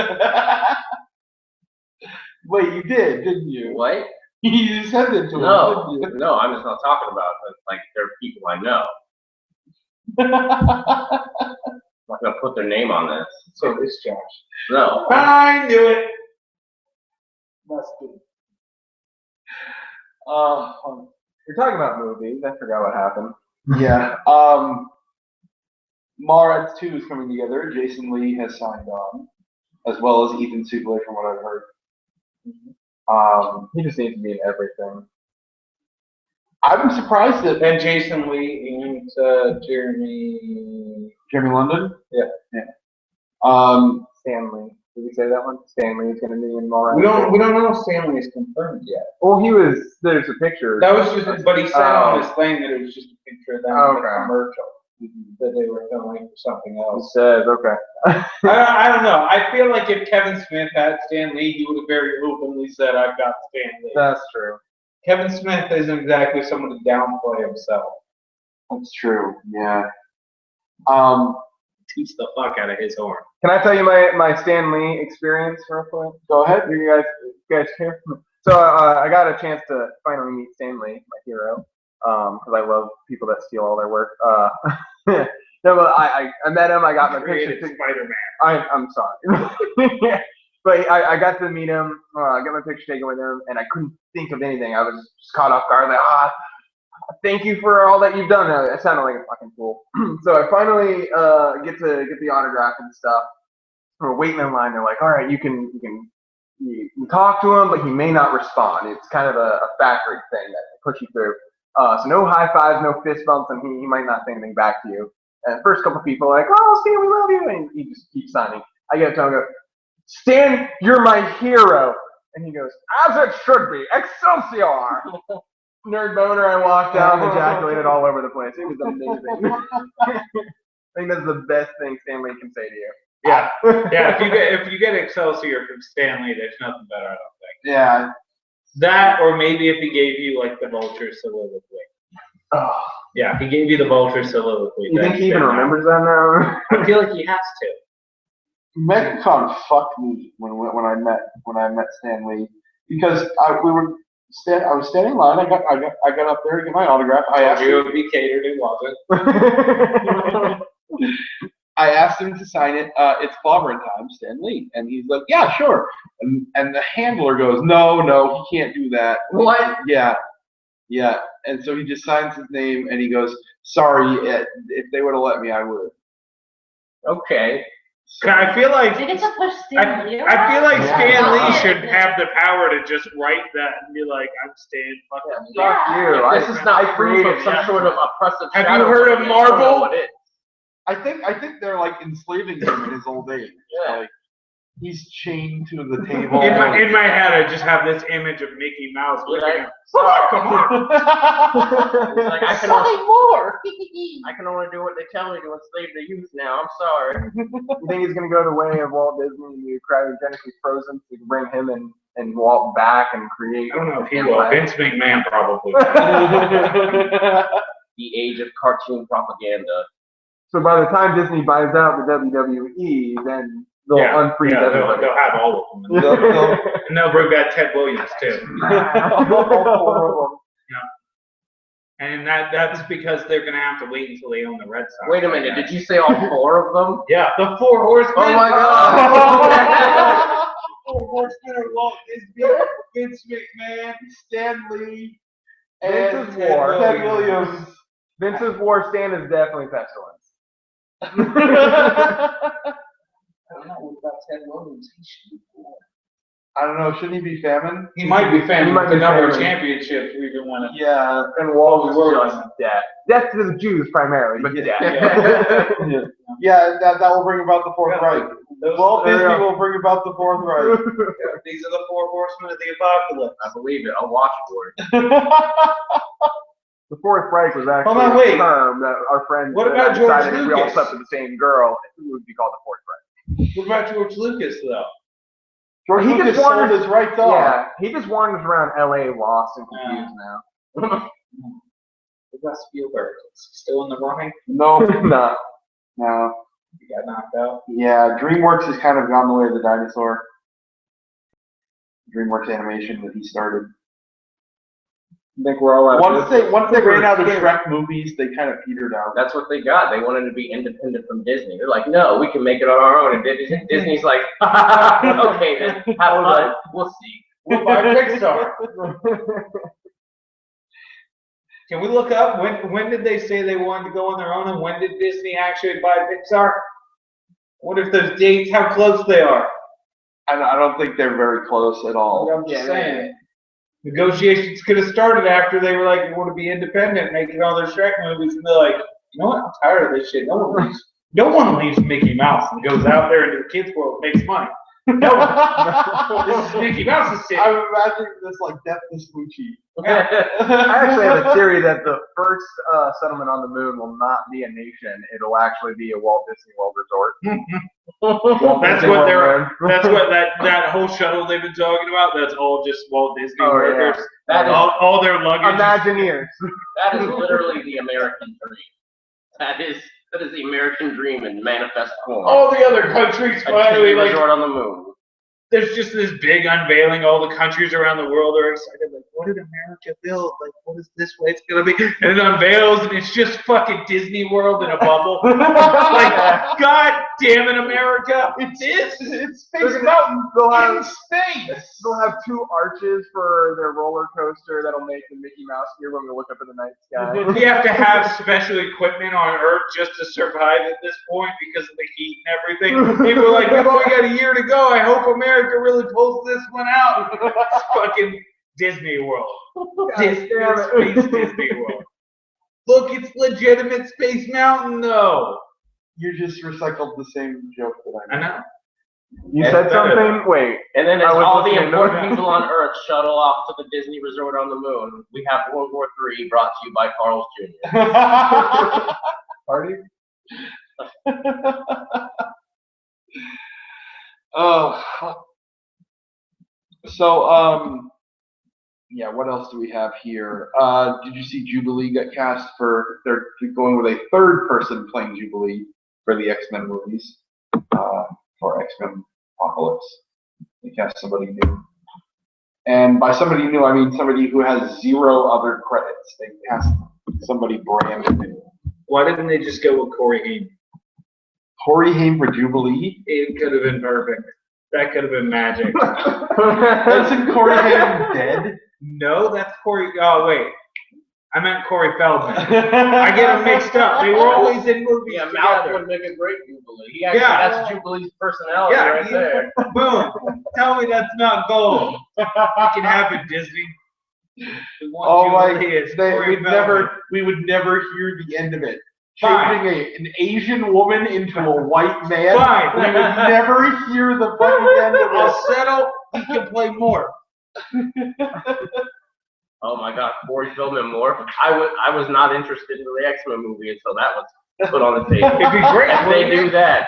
Wait, you did, didn't you? What? You sent it to him, No. didn't you? No, I'm just not talking about it. Like, they're people I know. I'm not gonna put their name on this. So it's Josh. No. I knew it. Must be. You're talking about movies. I forgot what happened. Yeah. Mallrats 2 is coming together. Jason Lee has signed on, as well as Ethan Suplee, from what I've heard. He just needs to be in everything. I'm surprised that And Jason Lee and Jeremy. Jeremy London. Yeah. Stanley. Did we say that one? Stanley is going to be in Mallrats. We don't know if Stanley is confirmed yet. Well, there's a picture. That was just, but he said on his thing that it was just a picture of them in Okay. the commercial that they were filming for something He else. says, okay. I don't know. I feel like if Kevin Smith had Stan Lee, he would have very openly said, "I've got Stan Lee." That's true. Kevin Smith isn't exactly someone to downplay himself. That's true. Yeah. Teach the fuck out of his horn. Can I tell you my Stan Lee experience real quick? Go ahead. You guys care? So I got a chance to finally meet Stan Lee, my hero, because I love people that steal all their work. No, but I met him. I got my picture. Spider-Man. I'm sorry. But I got to meet him. I got my picture taken with him, and I couldn't think of anything. I was just caught off guard. Like, thank you for all that you've done. It sounded like a fucking fool. So I finally get the autograph and stuff. We're waiting in line. They're like, all right, you can talk to him, but he may not respond. It's kind of a factory thing that they push you through. So no high fives, no fist bumps, and he might not say anything back to you. And the first couple people are like, oh, Stan, we love you. And he just keeps signing. I get to tell him, I go, Stan, you're my hero. And he goes, as it should be. Excelsior. Nerd boner, I walked out and ejaculated all over the place. It was amazing. I think that's the best thing Stan Lee can say to you. Yeah, yeah. If you get Excelsior from Stanley, there's nothing better. I don't think. Yeah. That, or maybe if he gave you like the Vulture soliloquy. Oh, Yeah, he gave you the Vulture soliloquy. you think he even remembers that now? I feel like he has to. MegaCon fucked me when I met Stan Lee, because I was standing in line. I got up there to get my autograph. I asked you him, would be catered. It wasn't. I asked him to sign it. It's clobbering time, Stan Lee, and he's like, yeah, sure. And the handler goes, no, he can't do that. What? Yeah. And so he just signs his name, and he goes, sorry, if they would have let me, I would. Okay. I feel like They get to push Stan Lee I feel like Yeah. Stan Lee Yeah. should have the power to just write that and be like, I'm Stan fucking Lee. Fuck you. This is not proof of some that. sort of oppressive Have you shadow heard of company. I don't know Marvel? what it is. I think they're like enslaving him in his old age. Yeah. Like he's chained to the table. In my head, I just have this image of Mickey Mouse with Like, him. Oh, come on. It's like, I can only do what they tell me to enslave the youth now. I'm sorry. You think he's gonna go the way of Walt Disney and do cryogenically frozen, so you can bring him and Walt back and create? I don't know if he will. Vince McMahon probably. The age of cartoon propaganda. So by the time Disney buys out the WWE, then they'll unfreeze everybody. They'll have all of them. And they'll bring back Ted Williams too. And that's because they're gonna have to wait until they own the Red Sox. Wait a minute, did you say all four of them? Yeah, the Four Horsemen. Oh my God. Four Horsemen are Walt Disney, Vince McMahon, Stan Lee, and Vince's war. Ted Williams. Vince's war stand is definitely pestilence. I don't know what about Ted Williams. He should be cool. I don't know. Shouldn't he be famine? He might be famous. He might The be number of famous. championships we've been winning. Yeah. And Walt Oh, was just death. Death to the Jews primarily, but death. Yeah, that will bring about the Fourth Reich. Walt Disney will bring about the Fourth Reich. These are the 4 horsemen of the apocalypse. I believe it. I'll watch for it. The Fourth Reich was actually Hold on, wait. a term that our friends What about George decided if we all Lucas? slept with the same girl, it would be called the Fourth Reich. What about George Lucas, though? George He Lucas just sold wanders- his rights off. Yeah, he just wanders around LA lost and confused What about Spielberg? Is he still in the running? No, now. No. no. He got knocked out. Yeah, DreamWorks has kind of gone the way of the dinosaur. DreamWorks Animation that he started. I think we're all out. Once they ran out of Shrek movies, they kind of petered out. That's what they got. They wanted to be independent from Disney. They're like, no, we can make it on our own. And Disney's like, okay, then have fun. We'll see. We'll buy Pixar. Can we look up when did they say they wanted to go on their own, and when did Disney actually buy Pixar? What if those dates, how close they are? I don't think they're very close at all. I'm just saying. Negotiations could have started after they were like, we want to be independent, making all their Shrek movies, and they're like, you know what? I'm tired of this shit. No one leaves Mickey Mouse and goes out there into the kids' world and makes money. No one. This is Mickey Mouse's city. I'm imagining this like Death to Smoochie. I actually have a theory that the first settlement on the moon will not be a nation. It'll actually be a Walt Disney World resort. That's what that whole shuttle they've been talking about. That's all just Walt Disney workers. Yeah. That is, All their luggage. Imagineers. that is literally the American dream. That is the American dream in manifest form. All the other countries A finally Disney like. resort on the moon. There's just this big unveiling. All the countries around the world are excited. Like, what did America build? Like, what is this way it's gonna be? And it unveils, and it's just fucking Disney World in a bubble. Like, God damn it, America! It's Space Mountain in space. They'll have 2 arches for their roller coaster that'll make the Mickey Mouse here when we look up in the night sky. We have to have special equipment on Earth just to survive at this point because of the heat and everything. People are like, we've only got a year to go. I hope America really pulls this one out. It's fucking Disney World. Space Disney World. Look, it's legitimate Space Mountain, though. You just recycled the same joke that I I made. know. You said something? Wait. And then as I was all the listening to important that. people on Earth shuttle off to the Disney resort on the moon, we have World War III brought to you by Carl's Jr. Party? Oh. So, yeah, what else do we have here? Did you see Jubilee got cast for, they're going with a third person playing Jubilee for the X-Men movies, for X-Men Apocalypse. They cast somebody new. And by somebody new, I mean somebody who has 0 other credits. They cast somebody brand new. Why didn't they just go with Corey Haim? Corey Haim for Jubilee? It could have been perfect. That could have been magic. Isn't Corey Haim dead? No, that's Corey. Oh, wait. I meant Corey Feldman. I get them mixed up. They were always in movies Yeah, Mouth together. would make a great Jubilee. He actually, Yeah. that's Jubilee's personality Yeah, right there. Boom. Tell me that's not gold. It can happen, Disney. We want Oh my! Jubilee. It's Corey We would never hear the end of it. Fine. Changing an Asian woman into a white man. Fine. We would never hear the fucking end of I'll it. settle. He can play more. Oh my God, Corey Feldman more. I was not interested in the X-Men movie until that was put on the table. It'd be great. If they wouldn't do it? that,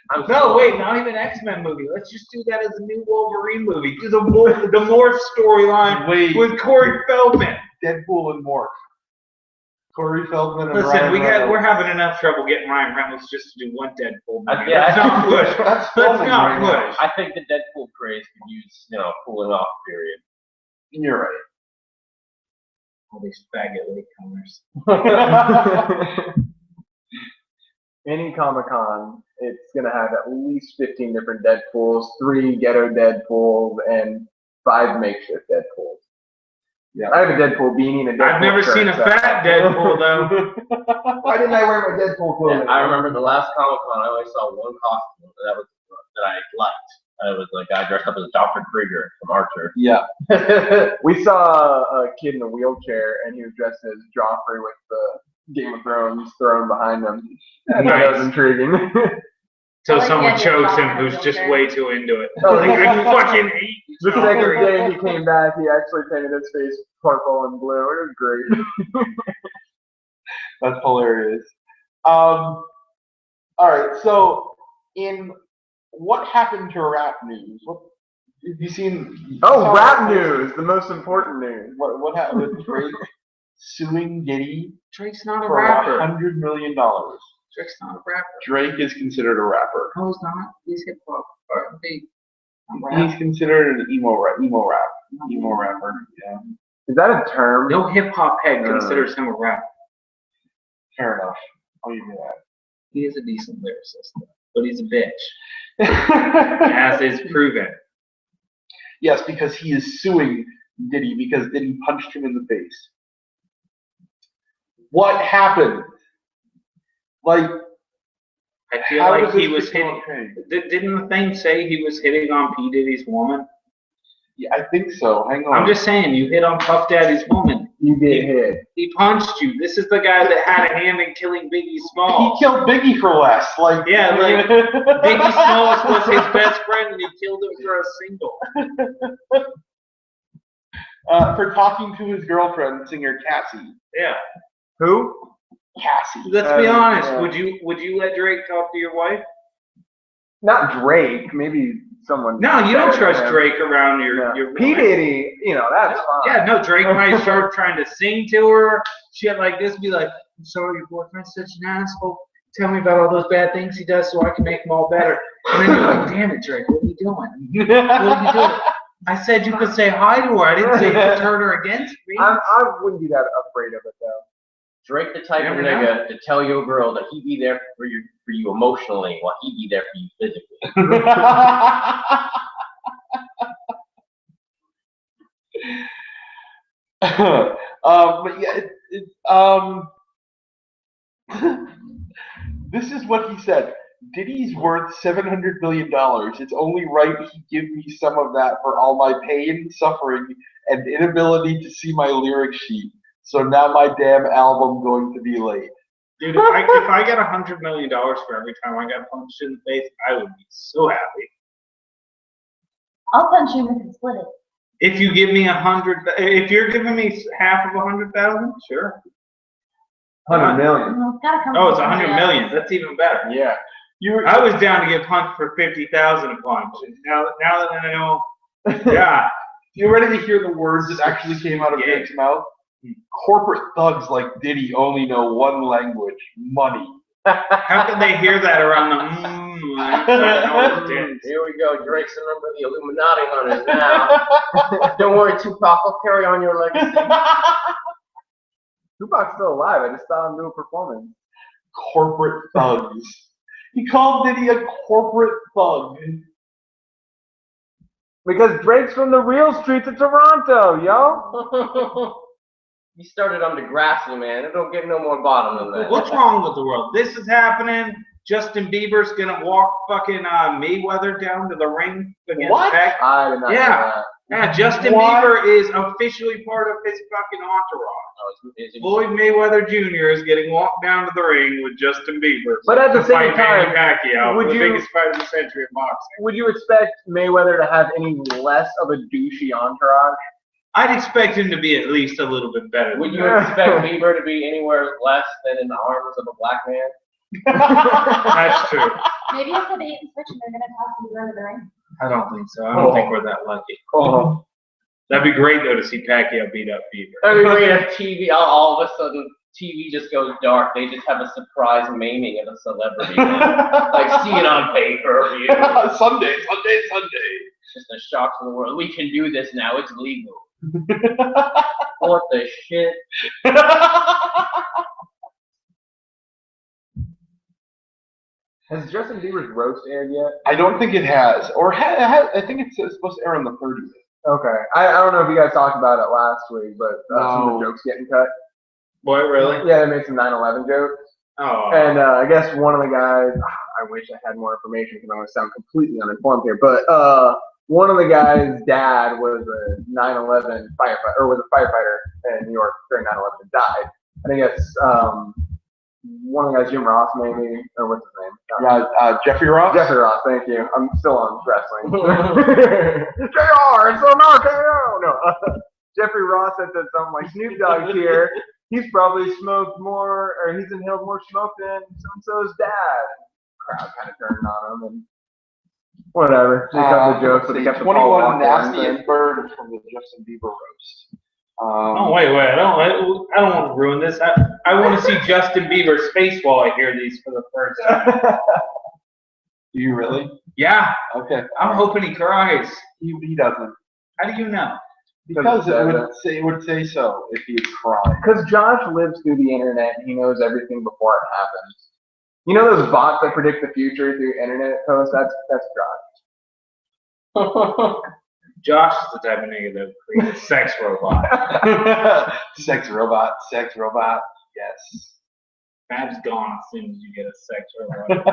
I'm No, sold. wait, not even X-Men movie. Let's just do that as a new Wolverine movie. Do the Morph storyline Wait. with Corey Feldman. Deadpool and Morph. Corey Feldman and Listen, Ryan Reynolds. we're having enough trouble getting Ryan Reynolds just to do one Deadpool movie. Yeah, Let's not push. That's Let's filming not right now. push. I think the Deadpool craze could use, cooling off period. You're right. All these faggot latecomers. Any Comic-Con, it's going to have at least 15 different Deadpools, 3 ghetto Deadpools, and 5 makeshift Deadpools. Yeah. I have a Deadpool beanie and a Deadpool I've never shirt, seen a so- fat Deadpool though. Why didn't I wear my Deadpool clothes? Yeah, I remember the last Comic Con, I only saw one costume that I liked. It was a guy dressed up as Dr. Krieger from Archer. Yeah. We saw a kid in a wheelchair, and he was dressed as Joffrey with the Game of Thrones throne behind him. I thought that was Nice. intriguing. Till I like someone the idea of chose Joffrey him in a who's just wheelchair. way too into it. Oh, Like, I fucking hate The second Joffrey. day he came back, he actually painted his face purple and blue. It was great. That's hilarious. All right, so in what happened to rap news? What have you seen? Oh, rap news, the most important news. What happened with Drake suing Diddy Drake's not a for rapper. $100 million? Drake's not a rapper. Drake is considered a rapper. No, he's not. He's hip hop. R&B. He's considered an emo rapper. Yeah, Is that a term? No hip hop head considers him a rapper. fair enough. I'll give you He is a decent lyricist, but he's a bitch, that. as is proven. Yes, because he is suing Diddy because Diddy punched him in the face. What happened? Like, I feel how like does he this was become hitting. okay? Didn't the thing say he was hitting on P. Diddy's woman? Yeah, I think so. Hang on. I'm just saying, you hit on Puff Daddy's woman. You get hit. He punched you. This is the guy that had a hand in killing Biggie Smalls. He killed Biggie for less. Like, Yeah, like, Biggie Smalls was his best friend, and he killed him for a single. for talking to his girlfriend, singer Cassie. Yeah. Who? Cassie. Let's be honest. yeah. Would you let Drake talk to your wife? Not Drake. Maybe someone. No, you don't better trust than him. Drake around your No. your P. wife. Diddy, that's fine. Yeah, no, Drake might start trying to sing to her, shit like this, be like, I'm sorry, your boyfriend's such an asshole. Tell me about all those bad things he does so I can make them all better. And then you're like, damn it, Drake, what are you doing? What are you doing? I said you could say hi to her. I didn't say you could turn her against me. I wouldn't be that afraid of it though. Drake the type of Never nigga to tell your girl that he be there for you emotionally while he be there for you physically. But yeah, this is what he said. Diddy's worth $700 million. It's only right he give me some of that for all my pain, suffering, and inability to see my lyric sheet. So now my damn album going to be late. Dude, if I got $100 million for every time I got punched in the face, I would be so happy. I'll punch you and we can split it. If you give me if you're giving me half of 100,000, sure. 100 million. It's gotta come Oh, it's from 100 somebody million. That's even better. Yeah. I was down to get punched for 50,000 a punch. And now that I know, yeah. You ready to hear the words that actually came out of Yeah. Drake's mouth? Corporate thugs like Diddy only know one language: money. How can they hear that around the Here we go. Drake's a member of the Illuminati hunters now. Don't worry, Tupac. I'll carry on your legacy. Tupac's still alive. I just saw him do a performance. Corporate thugs. He called Diddy a corporate thug. Because Drake's from the real streets of Toronto, yo. You started on Degrassi, man. It don't get no more bottom than that. What's wrong with the world? This is happening. Justin Bieber's gonna walk fucking Mayweather down to the ring against What? Beck. I did not Yeah. know that. Yeah, Justin What? Bieber is officially part of his fucking entourage. Floyd Mayweather Jr. is getting walked down to the ring with Justin Bieber. But at the to same fight Manny time, Pacquiao, would the you- biggest fight of the century in boxing. Would you expect Mayweather to have any less of a douchey entourage? I'd expect him to be at least a little bit better. Would than you expect Bieber to be anywhere less than in the arms of a black man? That's true. Maybe it's a bait and switch and they're gonna toss him to the ring. I don't think so. I don't think we're that lucky. Oh. That'd be great though to see Pacquiao beat up Bieber. I mean, we have TV. All of a sudden, TV just goes dark. They just have a surprise maiming of a celebrity. Like, see it on pay-per-view. Sunday. Just a shock to the world. We can do this now. It's legal. What the shit? Has Justin Bieber's roast aired yet? I don't think it has. Or I think it's supposed to air on the 30th. Okay. I don't know if you guys talked about it last week, but some of the No. jokes getting cut. Boy, really? Yeah, they made some 9/11 jokes. Oh. And I guess one of the guys, I wish I had more information because I'm going to sound completely uninformed here, but one of the guys' dad was a 9/11 firefighter, or was a firefighter in New York during 9/11 and died. I think it's one of the guys, Jim Ross, maybe, or what's his name? Jeffrey Ross? Jeffrey Ross, thank you. I'm still on wrestling. JR, it's an RKO! No, Jeffrey Ross had said something like, Snoop Dogg's here. He's probably smoked more, or he's inhaled more smoke than so-and-so's dad. Crowd kind of turned on him, and whatever. They cut the jokes, but they kept the Paul 21 Walker nasty thing. and burned from the Justin Bieber roast. Oh wait! I don't want to ruin this. I want to see Justin Bieber's face while I hear these for the first time. Do you really? Yeah, Okay. I'm hoping he cries. He doesn't. How do you know? Because it would say so if he cried. Because Josh lives through the internet, and he knows everything before it happens. You know those bots that predict the future through internet posts? That's Josh. Josh is the type of nigga that creates a sex robot. Sex robot, yes. Bab's gone as soon as you get a sex robot.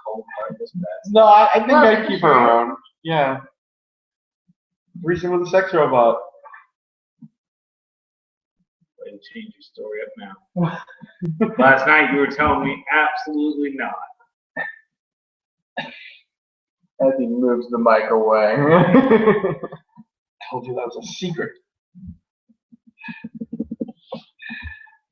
Cold hard as best. No, I think I'd keep her around. Yeah. Recent with a sex robot. Way to change your story up now. Last night you were telling me absolutely not. As he moves the mic away. Told you that was a secret.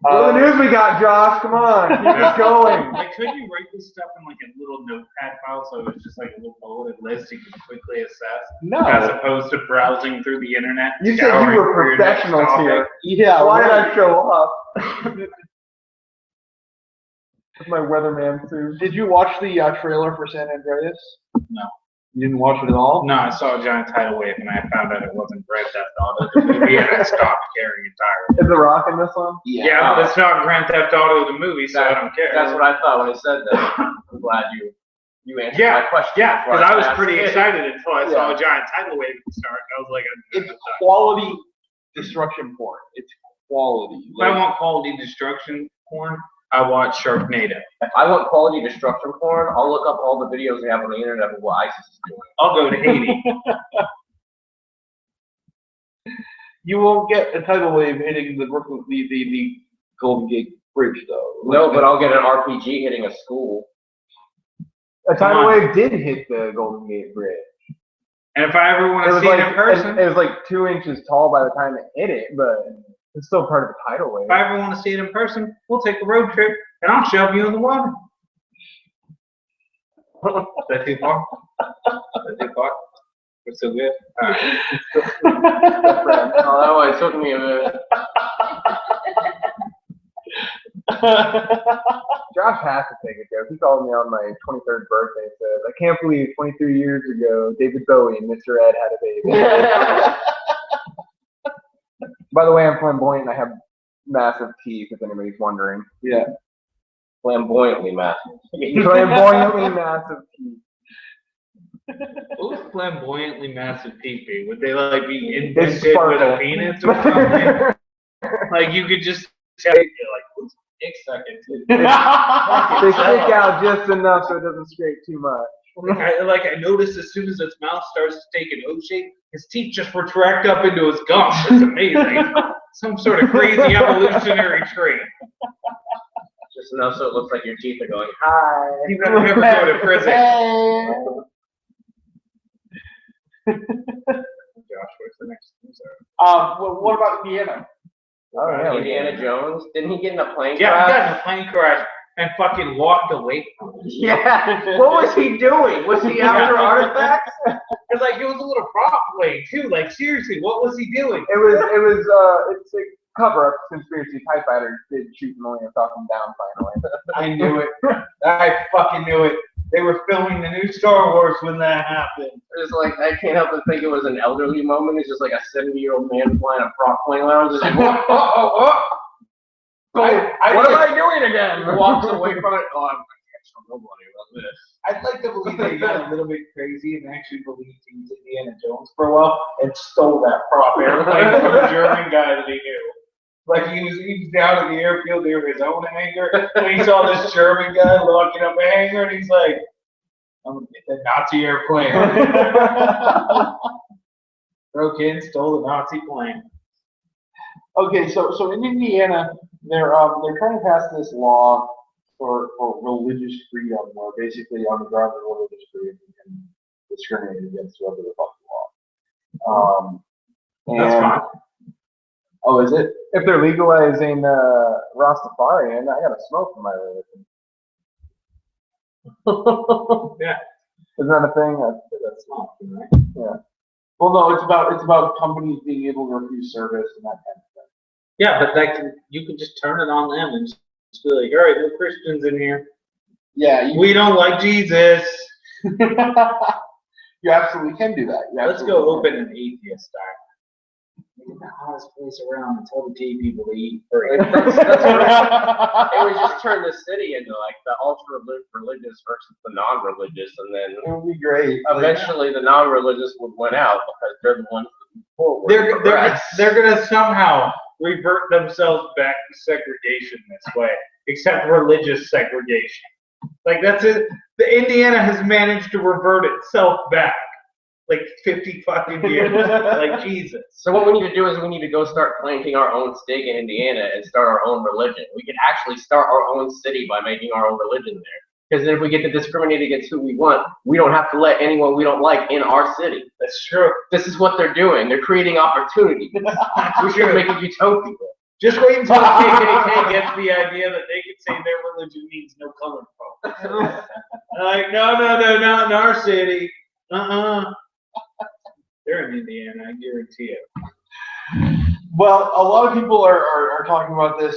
What news we got, Josh? Come on, keep it going. Like, could you write this stuff in like a little notepad file so it was just like a little bulleted list you could quickly assess? No. As opposed to browsing through the internet. You said you scouring were for your next professionals topic. here. Yeah. Why did right. I show up? With my weatherman suit. Did you watch the trailer for San Andreas? No. You didn't watch it at all? No, I saw a giant tidal wave and I found out it wasn't Grand Theft Auto, the movie, and I stopped caring entirely. Is The Rock in this one? Yeah, but it's not Grand Theft Auto, the movie, so I don't care. That's what I thought when he said that. I'm glad you answered Yeah, my question. yeah, before because I was asked pretty it. excited until I saw a giant tidal wave start. I was like, It's quality destruction porn. It's quality. if I want quality destruction porn, I watch Sharknado. If I want quality destruction porn, I'll look up all the videos they have on the internet of what ISIS is doing. I'll go to Haiti. You won't get a tidal wave hitting the Brooklyn, the Golden Gate Bridge, though. No, but I'll get an RPG hitting a school. A tidal Come on. wave did hit the Golden Gate Bridge. And if I ever want to see it in person, It was like 2 inches tall by the time it hit it, but it's still part of the tidal wave. if I ever want to see it in person, we'll take a road trip and I'll shove you in the water. Is that too far? Is that too far? We're so good. All right. Oh, that one took me a minute. Josh has to take a joke. He called me on my 23rd birthday and said, I can't believe 23 years ago, David Bowie and Mr. Ed had a baby. By the way, I'm flamboyant and I have massive teeth, if anybody's wondering. Yeah. Flamboyantly massive. Flamboyantly massive teeth. What would flamboyantly massive teeth be? Would they like be They indented with sparkle. a penis or something? Like you could just tell you're like, what's dick sucking? They stick out just enough so it doesn't scrape too much. I noticed as soon as his mouth starts to take an O shape, his teeth just retract up into his gums. It's amazing. Some sort of crazy evolutionary trait. Just enough so it looks like your teeth are going, hi. He's never go to prison. Josh, what's the next loser? Well, what about Indiana? Oh, yeah. Indiana Jones? Didn't he get in a plane Yeah, he crash? got in a plane crash and fucking walked away from it. Yeah. What was he doing? Was he after artifacts? It's like it was a little prop plane too. Like seriously, what was he doing? It's a cover-up conspiracy. TIE fighters did shoot the Millennium Falcon down finally. I knew it. I fucking knew it. They were filming the new Star Wars when that happened. It's like, I can't help but think it was an elderly moment. It's just like a 70-year-old man flying a prop plane around. Just like, What what am am I doing again? Walks away from it. Oh, I'm tell nobody about this. I'd like to believe they got a little bit crazy and actually believed he was Indiana Jones for a while and stole that prop airplane from a German guy that he knew. Like he was down at the airfield near his own hangar, and he saw this German guy locking up a hangar, and he's like, "I'm gonna get that Nazi airplane." Broke in, stole the Nazi plane. Okay, so in Indiana, they're trying to pass this law for religious freedom, where basically on the grounds of religious freedom you can discriminate against whoever the fuck you want. That's fine. Oh, is it? If they're legalizing Rastafarian, I gotta smoke for my religion. Yeah. Isn't that a thing? That's not right? Yeah. Well, no, it's about companies being able to refuse service and that kind of thing. Yeah, but you can just turn it on them and just be like, all right, no Christians in here. Yeah, We don't like Jesus. you absolutely can do that. Let's go open an atheist dive. It's the hottest place around and tell the gay people to eat free. That's right. They would just turn the city into like the ultra religious versus the non-religious, and then It would be great. eventually the non-religious would win out because they're the ones that move forward. They're gonna somehow revert themselves back to segregation this way, except religious segregation. Like that's it. The Indiana has managed to revert itself back like 50 fucking years. Like Jesus. So what we need to do is we need to go start planting our own stake in Indiana and start our own religion. We can actually start our own city by making our own religion there. Because then if we get to discriminate against who we want, we don't have to let anyone we don't like in our city. That's true. This is what they're doing. They're creating opportunity. We should make it utopia. Just wait until the KKK gets the idea that they can say their religion means no colored folks. Like, no, not in our city. They're in Indiana, I guarantee it. Well, a lot of people are talking about this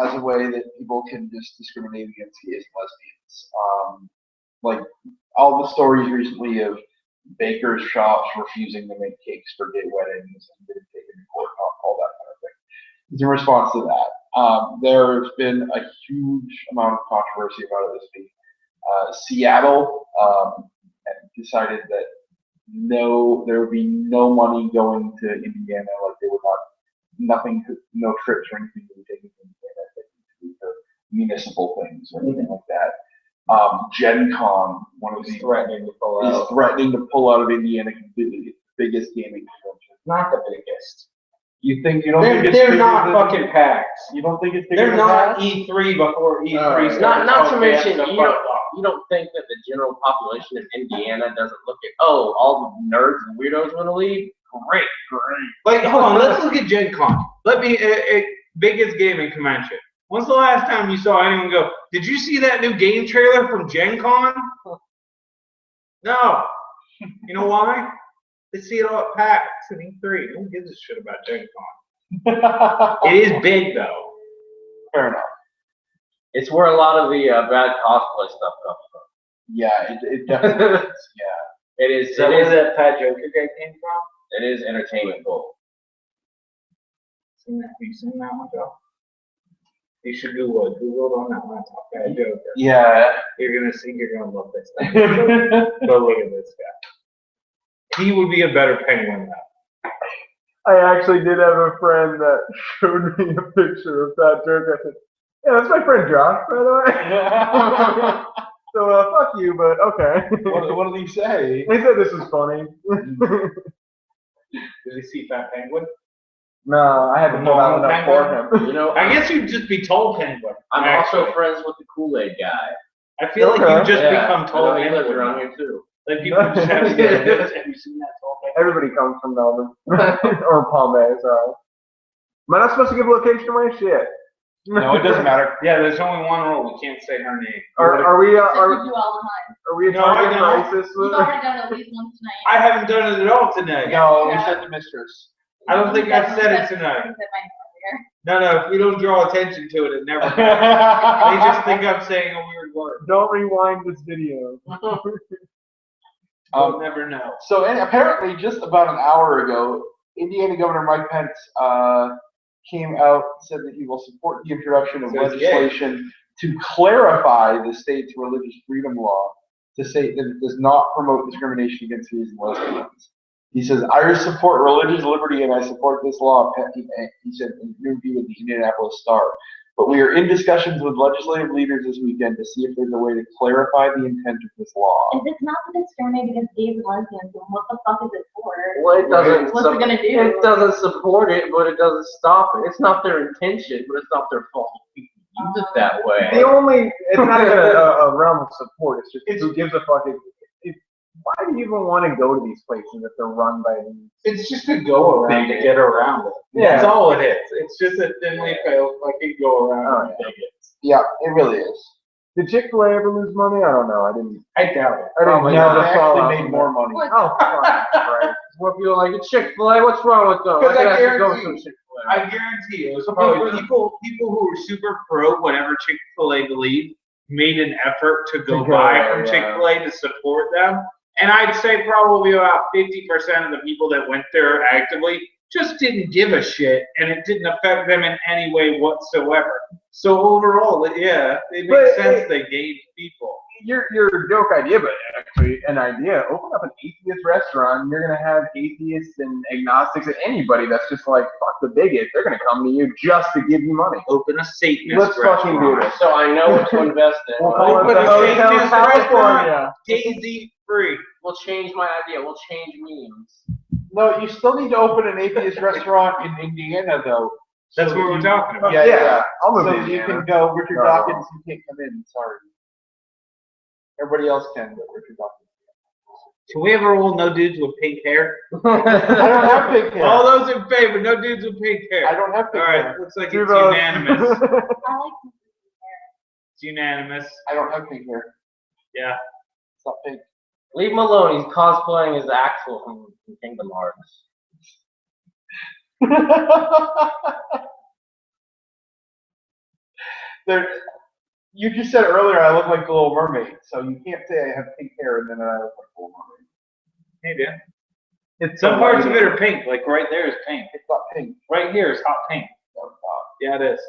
as a way that people can just discriminate against gays and lesbians. Like all the stories recently of bakers' shops refusing to make cakes for gay weddings and getting taken to court, all that kind of thing. In response to that, there's been a huge amount of controversy about it this week. Seattle decided that there would be no money going to Indiana, like they would no trips or anything to be taken to Indiana for municipal things or anything like that. Gen Con, one of these, is threatening to pull out of Indiana completely. It's the biggest gaming convention. Not the biggest. You don't think it's they're bigger not than- fucking PAX. You don't think it's bigger They're than not that? E3 before E3 starts. Not to mention, Okay, you don't think that the general population of Indiana doesn't look at, all the nerds and weirdos want to leave? Great. Like, hold on, let's look at Gen Con. Biggest gaming convention. When's the last time you saw anyone go, did you see that new game trailer from Gen Con? No. You know why? They see it all at PAX and E3. No one gives a shit about Gen Con. It is big, though. Fair enough. It's where a lot of the bad cosplay stuff comes from. Yeah, it definitely is. Yeah. It is. Is that where that Pat Joker guy came from? It is entertainment gold. Have you seen that one, Joe? You should Google it. Google it on that laptop. Pat Joker. Yeah. You're gonna love this thing. Go look at this guy. He would be a better penguin now. I actually did have a friend that showed me a picture of that jerk. I said, yeah, that's my friend Josh, by the way. So, fuck you, but okay. What did he say? He said this was funny. Did he see Fat Penguin? No, I had to pull that one up for him. You know, I guess you'd just be told Penguin. I'm actually. also friends with the Kool-Aid guy. I feel like you just become I told know he lives Penguin. around here too. Like people just have to get it. Have you seen that tall Penguin? Everybody comes from Melbourne. Or Palm Bay, sorry. Am I not supposed to give location away? Shit. No, it doesn't matter. Yeah, there's only one rule. We can't say her name. Are we You do all the time. are we a No, I target don't. racist? You've already done it at least once tonight. I haven't done it at all tonight. No, we said the mistress. I don't think I've said it tonight. No, if we don't draw attention to it, it never happens. They just think I'm saying a weird word. Don't rewind this video. I'll never know. So apparently, just about an hour ago, Indiana Governor Mike Pence came out and said that he will support the introduction of So he's legislation to clarify the state's religious freedom law to say that it does not promote discrimination against gays and lesbians. He says, I support religious liberty and I support this law, he said in an interview with the Indianapolis Star. But we are in discussions with legislative leaders this weekend to see if there's a way to clarify the intent of this law. If it's not to discriminate against gays and lesbians, then what the fuck is it for? Well, it doesn't. What's it gonna do? It doesn't support it, but it doesn't stop it. It's not their intention, but it's not their fault. People use it that way. It's not even a realm of support. It's just who gives a fuck. Why do you even want to go to these places if they're run by these? It's just a go around to get around it. Yeah. That's all it is. It's just a thinly veiled fucking go around. Yeah, it really is. Did Chick-fil-A ever lose money? I don't know. I doubt it. didn't No, know they actually made more money. Oh, fuck. Right. What people are like, Chick-fil-A, what's wrong with them? Because I could actually go guarantee- to Chick-fil-A. I guarantee you, people who were super pro whatever Chick-fil-A believed made an effort to go buy from Chick-fil-A to support them. And I'd say probably about 50% of the people that went there actively just didn't give a shit, and it didn't affect them in any way whatsoever. So overall, yeah, it makes sense they gained people. Your joke idea, but actually an idea. Open up an atheist restaurant, and you're gonna have atheists and agnostics and anybody that's just like fuck the bigot. They're gonna come to you just to give you money. Open a Satanist Let's fucking do this. So I know what to invest in. We'll call it Open the a Hotel Satanist California. Daisy free. We'll change my idea. We'll change memes. No, you still need to open an atheist restaurant in Indiana, though. That's what we're talking about. Yeah. I'll move So to you Indiana. can go. Richard No. Dawkins, you can't come in. Sorry. Everybody else can, but Richard Dawkins. Can we ever roll no dudes with pink hair? I don't have pink hair. All those in favor, no dudes with pink hair. I don't have All pink right, hair. looks like Two it's votes. unanimous. I like It's unanimous. I don't have pink hair. Yeah. It's not pink. Leave him alone. He's cosplaying as Axel from Kingdom Hearts. You just said earlier I look like the Little Mermaid, so you can't say I have pink hair and then I look like the Little Mermaid. Hey, man. It's Some parts of it are pink. Like right there is pink. It's not pink. Right here is hot pink. Yeah, it is.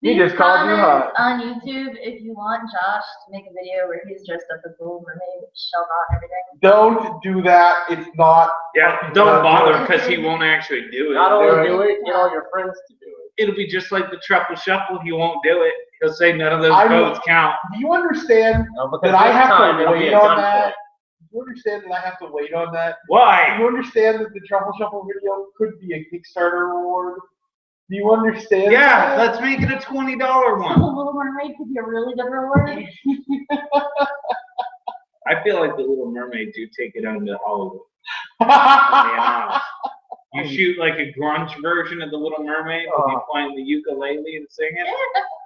He just called you hot. on YouTube if you want Josh to make a video where he's dressed up as Little Mermaid, shell knot and everything. Don't do that. It's not. Yeah, don't bother because he won't actually do it. Not only do it, get all your friends to do it. It'll be just like the truffle shuffle. He won't do it. He'll say none of those I codes count. Do you understand No, because that I this have time to it'll be wait a on gunfight. that? Do you understand that I have to wait on that? Do Why? you understand that the Truffle Shuffle video could be a Kickstarter reward? Do you understand Yeah, that? let's make it a $20 The one. Little Mermaid could be a really good reward. I feel like the Little Mermaid do take it on to Hollywood. To be honest. You shoot like a grunge version of the Little Mermaid with you playing the ukulele and singing,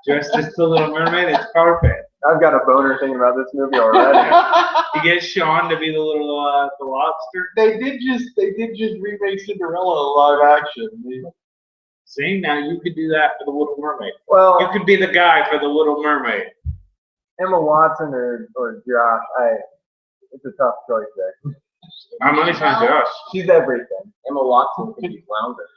dressed as the Little Mermaid. It's perfect. I've got a boner thinking about this movie already. You get Sean to be the little the lobster. They did just remake Cinderella live action. See, now you could do that for the Little Mermaid. You Well, could be the guy for the Little Mermaid. Emma Watson or Josh, it's a tough choice there. My money's on Josh. She's everything. Emma Watson could be Flounder.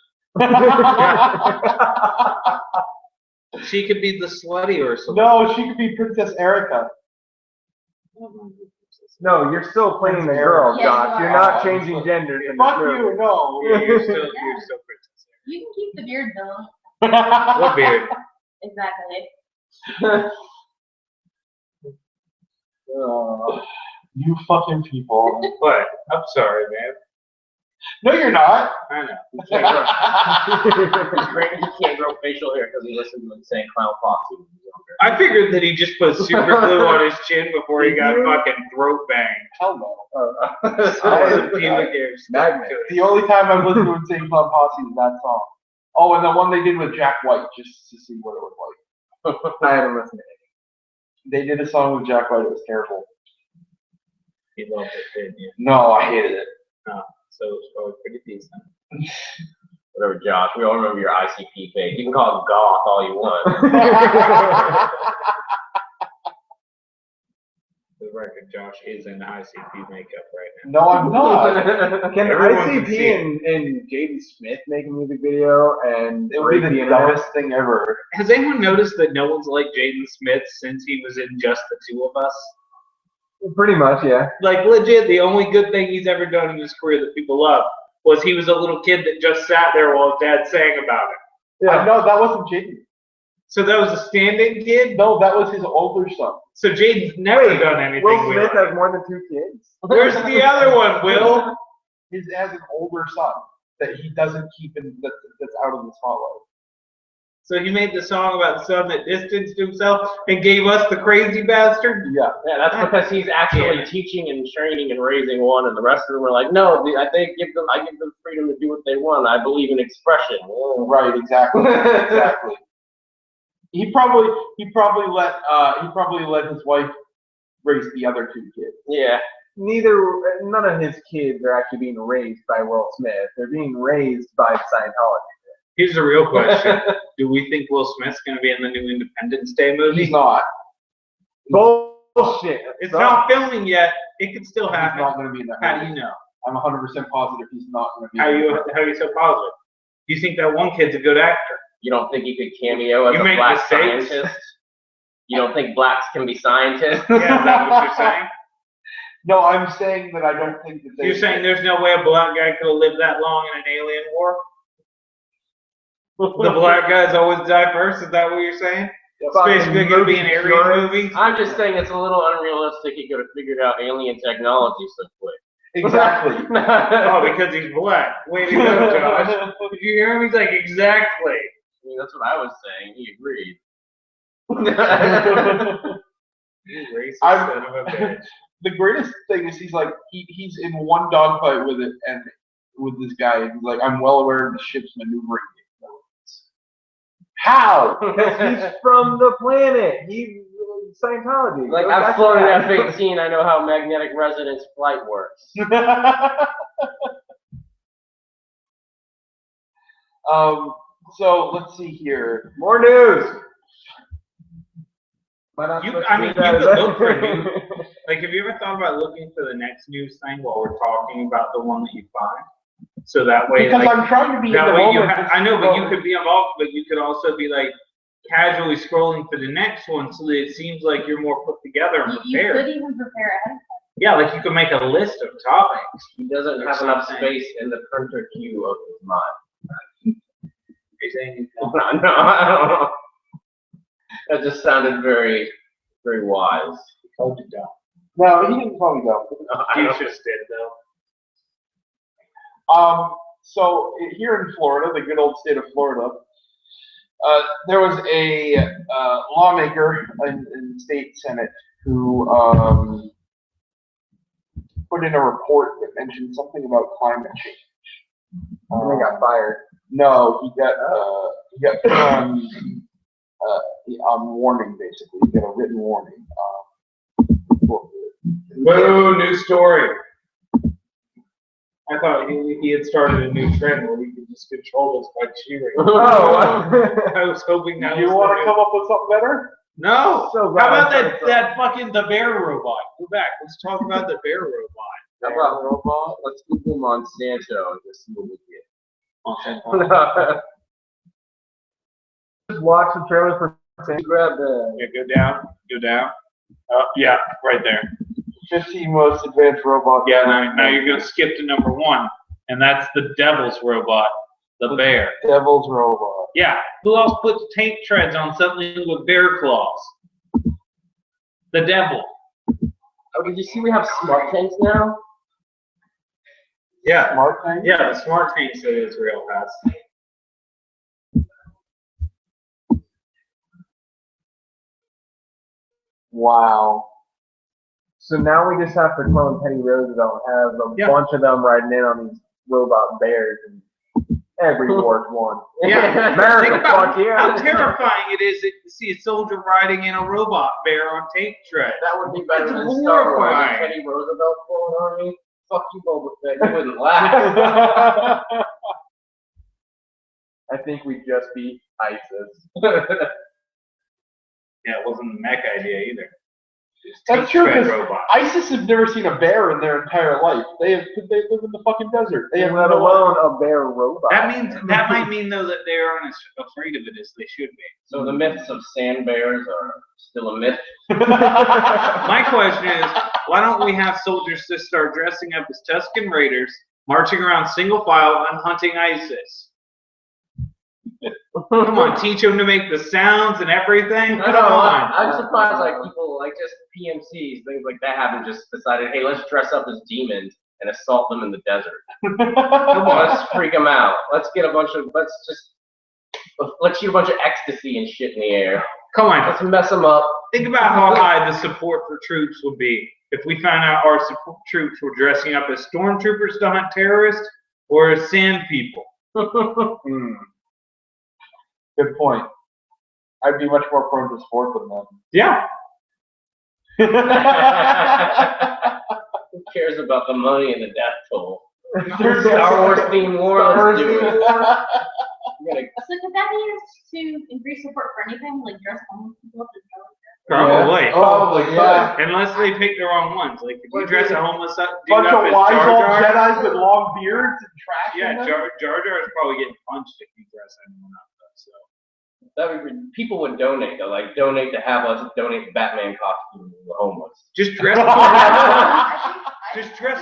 She could be the slutty or something. No, she could be Princess Erica. No, you're still playing the girl, Yeah, Josh. you You're are. not changing genders in Fuck this movie. you, no. Yeah, you're still Princess. You can keep the beard though. What beard? Exactly. You fucking people. What? I'm sorry, man. No, you're not. I know. He can't grow facial hair because he listened to Insane Clown Posse when he was younger. I figured that he just put super glue on his chin before he got fucking throat banged. Hell no. So the pubic hair stuck Magnet. to it. The only time I've listened to Insane Clown Posse is that song. Oh, and the one they did with Jack White, just to see what it was like. I haven't listened to it. They did a song with Jack White. It was terrible. He loved it, didn't you? No, I hated it. No. So it was probably pretty decent. Whatever, Josh. We all remember your ICP page. You can call it goth all you want. the record, Josh is in ICP makeup right now. No, I'm not. Can Everyone can see ICP and Jaden Smith make a music video and It would be break the internet? dumbest thing ever. Has anyone noticed that no one's like Jaden Smith since he was in Just the Two of Us? Pretty much, yeah. Like, legit, the only good thing he's ever done in his career that people love was he was a little kid that just sat there while his dad sang about it. Yeah. No, that wasn't Jaden. So that was a stand-in kid? No, that was his older son. So Jaden's never done anything Will with Smith it. has more than 2 kids. Where's the other one, Will? He has an older son that he doesn't keep in that's out of the spotlight. So he made the song about the son that distanced himself and gave us the crazy bastard? Yeah. Yeah, that's because he's actually teaching and training and raising one, and the rest of them are like, no, I give them freedom to do what they want. I believe in expression. Right, exactly. Exactly. He probably let his wife raise the other 2 kids. Yeah. None of his kids are actually being raised by Will Smith. They're being raised by Scientology. Here's the real question. Do we think Will Smith's going to be in the new Independence Day movie? He's not. Bullshit. It's not filming yet. It could still He's happen. not going to be in that How movie. do you know? I'm 100% positive he's not going to be How in are that movie. you so positive? You think that one kid's a good actor? You don't think he could cameo as You a make black mistakes. scientist? You don't think blacks can be scientists? Yeah, is that what you're saying? No, I'm saying that I don't think that they... You're saying there's no way a black guy could have lived that long in an alien war? The black guys always die first? Is that what you're saying? It's basically going to be an alien movie? I'm just saying it's a little unrealistic he could have figured out alien technology so quick. Exactly. Oh, because he's black. Way to go, Josh. Did you hear him? He's like, exactly. I mean, that's what I was saying. He agreed. You racist I'm- son of a bitch. The greatest thing is he's he's in one dogfight with it and with this guy. And he's like, I'm well aware of the ship's maneuvering capabilities. How? Because he's from the planet. He's Scientology. Like, I've flown an F-18. I know how magnetic resonance flight works. So let's see here. More news. You could look for a new. Like, have you ever thought about looking for the next news thing while we're talking about the one that you find? So that way, Because like, I'm trying to be in that the way you moment. I know, but you could be involved, but you could also be like casually scrolling for the next one, so that it seems like you're more put together and You prepared. could even prepare ahead of time. Yeah, like you could make a list of topics. He doesn't have enough space in the printer queue of his mind. You're saying No, I don't know. That just sounded very, very wise. told you don't. No, he didn't tell me though. You just did though. So here in Florida, the good old state of Florida, there was a lawmaker in the state senate who put in a report that mentioned something about climate change. They got fired. No, he got put on warning basically. He got a written warning. Boo! New story. I thought he had started a new trend where we could just control us by cheering. Oh, I was hoping that Do you was want the to new- come up with something better? No. So How about glad that fucking the bear robot? Go back. Let's talk about the bear robot. How about robot? Let's Google Monsanto and just see what we get. just watch the trailers for. Grab the. Yeah, go down. Go down. Yeah, right there. 15 most advanced robots. Yeah, now you're gonna skip to number 1, and that's the devil's robot, the bear. Devil's robot. Yeah. Who else puts tank treads on something with bear claws? The devil. Oh, did you see we have smart tanks now? Yeah. Smart thing? Yeah, the smart tanks that Israel has. Wow. So now we just have to clone Teddy Roosevelt and have a Yeah. bunch of them riding in on these robot bears, and every war's won. Yeah. America, Think about fuck yeah. how terrifying it is to see a soldier riding in a robot bear on tank tread. That would be better It's than Star Wars. horrifying. Teddy Roosevelt pulling on me. Fuck you, Boba Fett. You wouldn't laugh. I think we just beat ISIS. Yeah, it wasn't a mech idea either. That's true, Fed because robot. ISIS have never seen a bear in their entire life. They live in the fucking desert. They have Let alone a bear robot. That might mean though that they aren't as afraid of it as they should be. So the myths of sand bears are still a myth. My question is, why don't we have soldiers just start dressing up as Tusken Raiders, marching around single file and hunting ISIS? Come on, teach them to make the sounds and everything. I Come know. on. I'm surprised, like people, like just PMCs, things like that, haven't just decided, hey, let's dress up as demons and assault them in the desert. Come on, let's freak them out. Let's shoot a bunch of ecstasy and shit in the air. Come on. Let's mess them up. Think about how high the support for troops would be if we found out our troops were dressing up as stormtroopers to hunt terrorists or as sand people. Good point. I'd be much more prone to support them then. Yeah. Who cares about the money and the death toll? There's Star Wars themed war. Let's do it. So could that be used to increase support for anything, like dress homeless people up as Probably. Probably, yeah. Unless they pick the wrong ones. Like if you dress a homeless dude Bunch up of as wise Jar old Jar. Jedis with long beards and trash. Yeah, in them. Jar Jar is probably getting punched if you dress anyone up. So. That would be, people would donate though, like donate to have us donate the Batman costume to the homeless. Just dress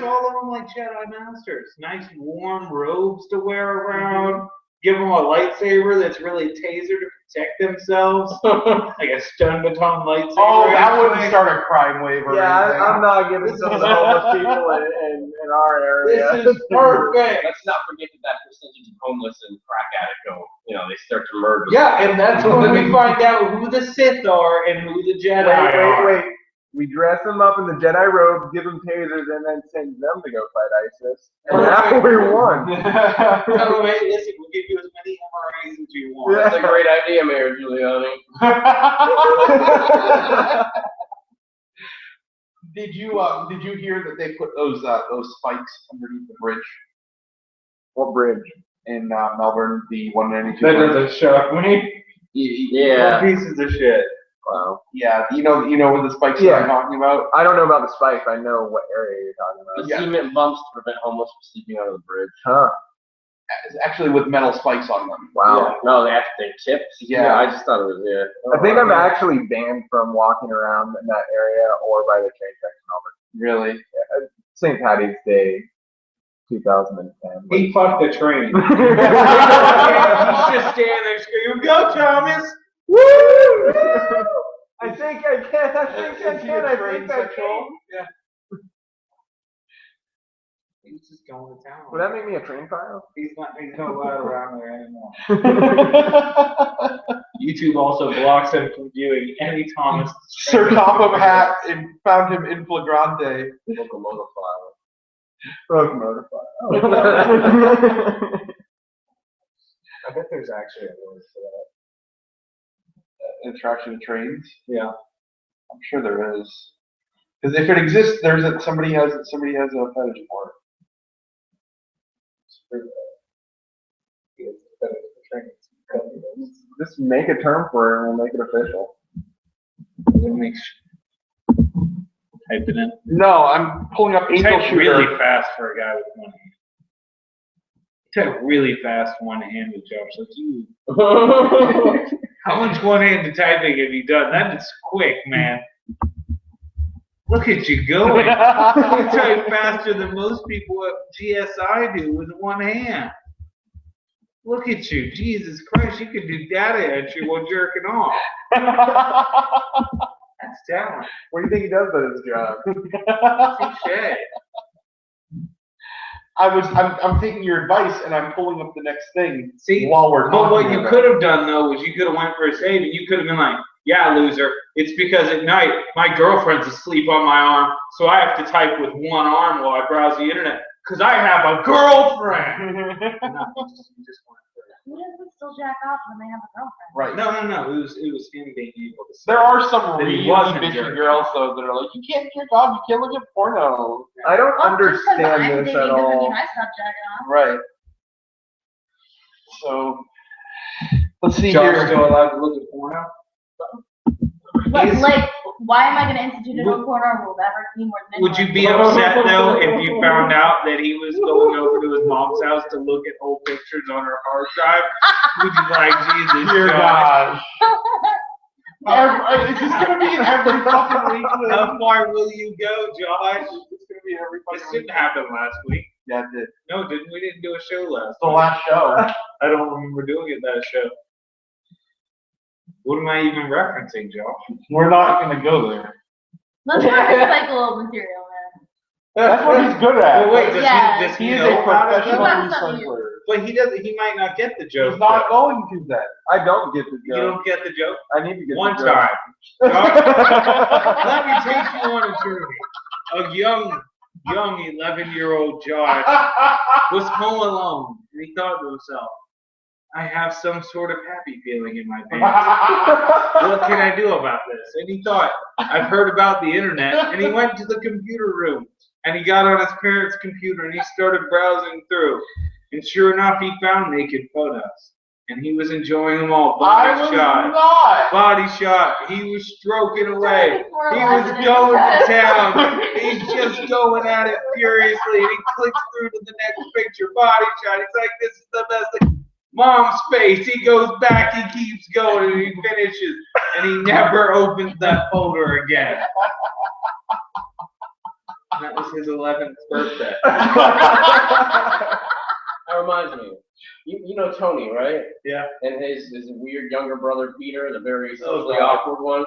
all of them like Jedi Masters. Nice warm robes to wear around. Give them a lightsaber that's really taser to protect themselves. Like a stun baton lightsaber. Oh, that wouldn't start a crime wave or Yeah, anything. I'm not giving some of the homeless people in our area. This is perfect. Let's not forget that percentage of homeless and crack addict go, they start to merge. Yeah, and that's when we find out who the Sith are and who the Jedi are. Wait. We dress them up in the Jedi robes, give them tasers, and then send them to go fight ISIS. And now we won. Oh, wait, listen, we'll give you as many MRAs as you want. That's a great idea, Mayor Giuliani. Did you hear that they put those spikes underneath the bridge What bridge? in Melbourne, the 192? That doesn't shock me. Yeah. Pieces of shit. Wow. Yeah, you know what the spikes Yeah. I'm talking about? I don't know about the spikes. I know what area you're talking The about. cement bumps to prevent homeless from sleeping under the bridge. Huh. It's actually with metal spikes on them. Wow. Yeah. No, they tips. Yeah. I just thought it was I think I'm actually banned from walking around in that area or by the train tracks in Melbourne. Really? St. Patty's Day, 2010. He fucked the train. He's just standing there screaming, "Go, Thomas!" Woo! I think I can. I can. Yeah. He's just going to town. Would that make me a train file? He's not allowed around there anymore. YouTube also blocks him from viewing any Thomas. Sir Top of Hat and found him in flagrante. locomotive file. Locomotive file. I bet there's actually a word for that. Attraction to trains. Yeah. I'm sure there is. Because if it exists, somebody has a fetish for it. Just make a term for it and we'll make it official. Type it in. No, I'm pulling up Angel Type Shooter. really fast for a guy with one hand. Type really fast one-handed jobs like you. How much one-handed typing have you done? That is quick, man. Look at you going. You type faster than most people at GSI do with one hand. Look at you. Jesus Christ, you can do data entry while jerking off. That's talent. What do you think he does with his job? Touche. I'm taking your advice and I'm pulling up the next thing. See, while we're but what talking you about could have done though was you could have went for a save and you could have been like, "Yeah, loser. It's because at night my girlfriend's asleep on my arm, so I have to type with one arm while I browse the internet because I have a girlfriend." No, you just went for it. Who doesn't still jack off when they have a girlfriend? Right. No. It was him being able to. There are some That he really wasn't bitchy jerking girls though that are like, you can't jerk off, you can't look at porno. I don't Well, just 'cause I'm understand this dating at doesn't all. mean I stopped jacking off. Right. So let's see John's here. still allowed to look at porno. But like, Why am I going to institute a no corner rule? That hurts me more than anyone. Would you be upset though if you found out that he was going over to his mom's house to look at old pictures on her hard drive? Would you be like, Jesus, Dear Josh, God. It's just gonna be in every fucking week. how far will you go, Josh? It's gonna be every This fucking week. didn't happen last week. Yeah, it did. No, it didn't. We didn't do a show last The week. last show. I don't remember doing it that show. What am I even referencing, Josh? We're not gonna go there. Let's not recycle material, man. That's what he's good at. Well, wait, Yeah. does He he is know a about it? professional That's not recycler. But he doesn't. He might not get the joke. He's not though. going to then. I don't get the You joke. don't get the joke. I need to get One the joke. time, Josh, let me take you on a journey. A young 11-year-old Josh was home alone, and he thought to himself, "I have some sort of happy feeling in my pants. What can I do about this?" And he thought, "I've heard about the internet," and he went to the computer room, and he got on his parents' computer, and he started browsing through, and sure enough, he found naked photos, and he was enjoying them all. I was not. Body shot. He was stroking away. More He alive was than going anyone. to town. He's just going at it furiously, and he clicks through to the next picture. Body shot. He's like, "This is the best." Mom's face. He goes back. He keeps going, and he finishes, and he never opens that folder again. That was his 11th birthday. That reminds me. You know Tony, right? Yeah. And his weird younger brother Peter, the very socially God. awkward one.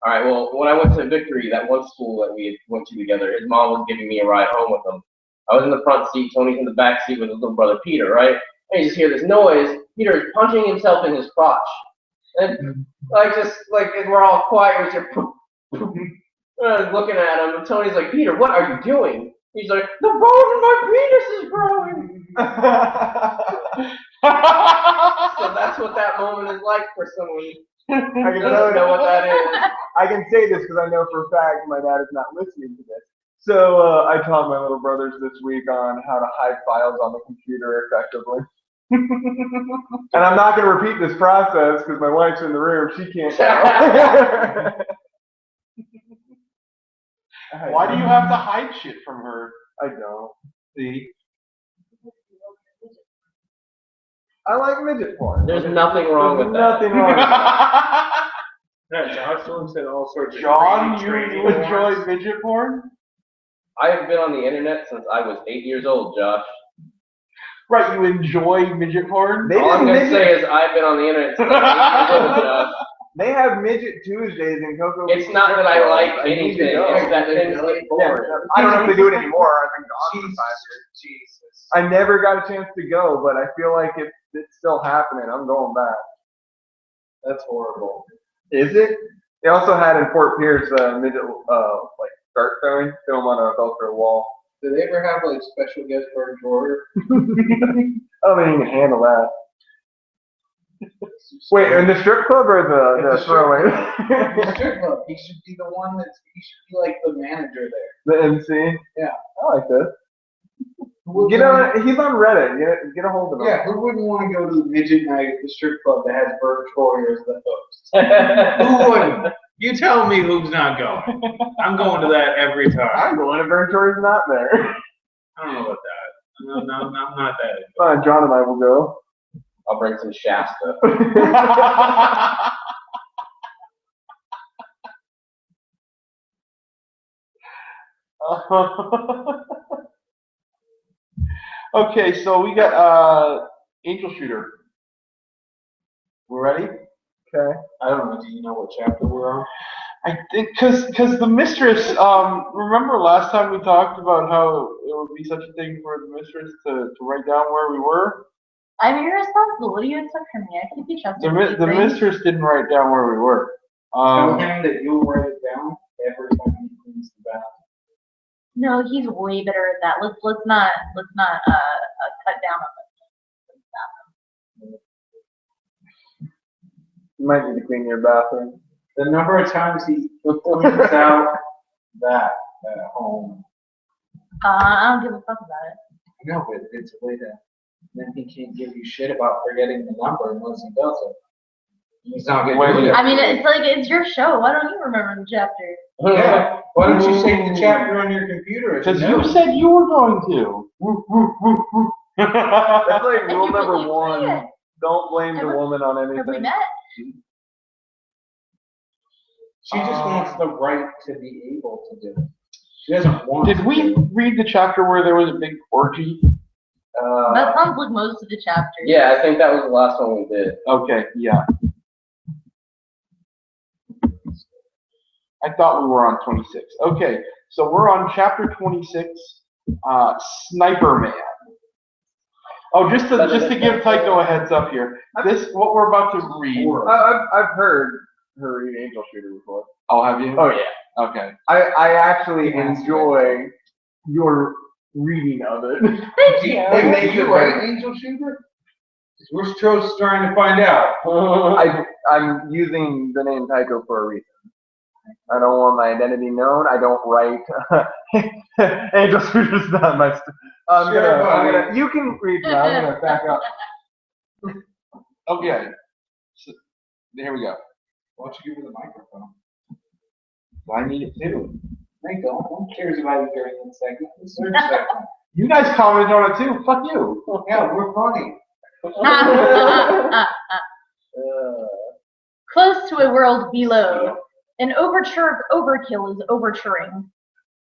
All right. Well, when I went to Victory, that one school that we went to together, his mom was giving me a ride home with him. I was in the front seat. Tony's in the back seat with his little brother Peter, right? And you just hear this noise. Peter is punching himself in his crotch, and as we're all quiet, we just poof, poof. And I was looking at him, and Tony's like, "Peter, what are you doing?" He's like, "The bone in my penis is growing." So that's what that moment is like for someone who I can doesn't know what that is. I can say this because I know for a fact my dad is not listening to this. So I taught my little brothers this week on how to hide files on the computer effectively. And I'm not going to repeat this process because my wife's in the room. She can't tell. Why do you have to hide shit from her? I don't. See? I like midget porn. There's nothing wrong with that. Nothing wrong with that. Yeah, Josh looks at all sorts of John, crazy you training enjoy porns. midget porn? I have been on the internet since I was 8 years old, Josh. Right, you enjoy midget porn? They All I'm didn't gonna say is I've been on the internet since I was 8 years old, Josh. They have midget Tuesdays in Cocoa It's Beach not that I Strip like Club. I need to anything, go. it's that things get boring. I don't know if they do it anymore. I've been gone for 5 years. Jesus. I never got a chance to go, but I feel like it's still happening. I'm going back. That's horrible. Is it? They also had in Fort Pierce midget like dart throwing, film on a Velcro wall. Do they ever have like special guest for a drawer? I don't think you can handle that. Wait, in the strip club or the throwing? The strip club. He should be the one he should be like the manager there. The MC? Yeah. I like this. He's on Reddit. Get a hold of him. Yeah, who wouldn't want to go to midget night at the strip club that has Bert Troyer as the host? Who wouldn't? You tell me who's not going. I'm going to that every time. I'm going to Verntori's not there. I don't know about that. No, I'm not that. Fine, John and I will go. I'll bring some Shasta. Okay, so we got Angel Shooter. We're ready? Okay. I don't know. Do you know what chapter we're on? I think because the mistress. Remember last time we talked about how it would be such a thing for the mistress to write down where we were. I'm irresponsible. What do you expect from me? I can't be trusted. The mistress didn't write down where we were. Tell him that you'll write it down every time he cleans the bathroom. No, he's way better at that. Let's not cut down on You might need to clean your bathroom. The number of times he cleans out that at home. I don't give a fuck about it. No, but it's a way to. Then he can't give you shit about forgetting the number unless he does it. He's not getting Wait, rid of I mean, it's like, it's your show. Why don't you remember the chapter? Yeah. Why don't you save the chapter on your computer? Because you said you were going to. That's like And rule you number believe me? one. Don't blame the Have we- woman on Have we anything. met? She just wants the right to be able to do it. She doesn't want Did to we do it. read the chapter where there was a big orgy? That sounds like most of the chapters. Yeah, I think that was the last one we did. Okay, yeah. I thought we were on 26. Okay, so we're on chapter 26, Sniper Man. Oh, just to give Tyco a heads up here, what we're about to read. I've heard her read Angel Shooter before. Oh, have you? Oh yeah. Okay. I actually enjoy your reading of it. Thank you. They made you write Angel Shooter? We're still trying to find out. I'm using the name Tyco for a reason. I don't want my identity known. I don't write. Angel Shooter's not my. I'm gonna. You can read now. I'm gonna back up. Okay. So, here we go. Why don't you give her the microphone? I need it too. They don't. Who cares about you during this segment? It's their segment. You guys commented on it too. Fuck you. Yeah, we're funny. Close to a world below, an overture of overkill is overturing.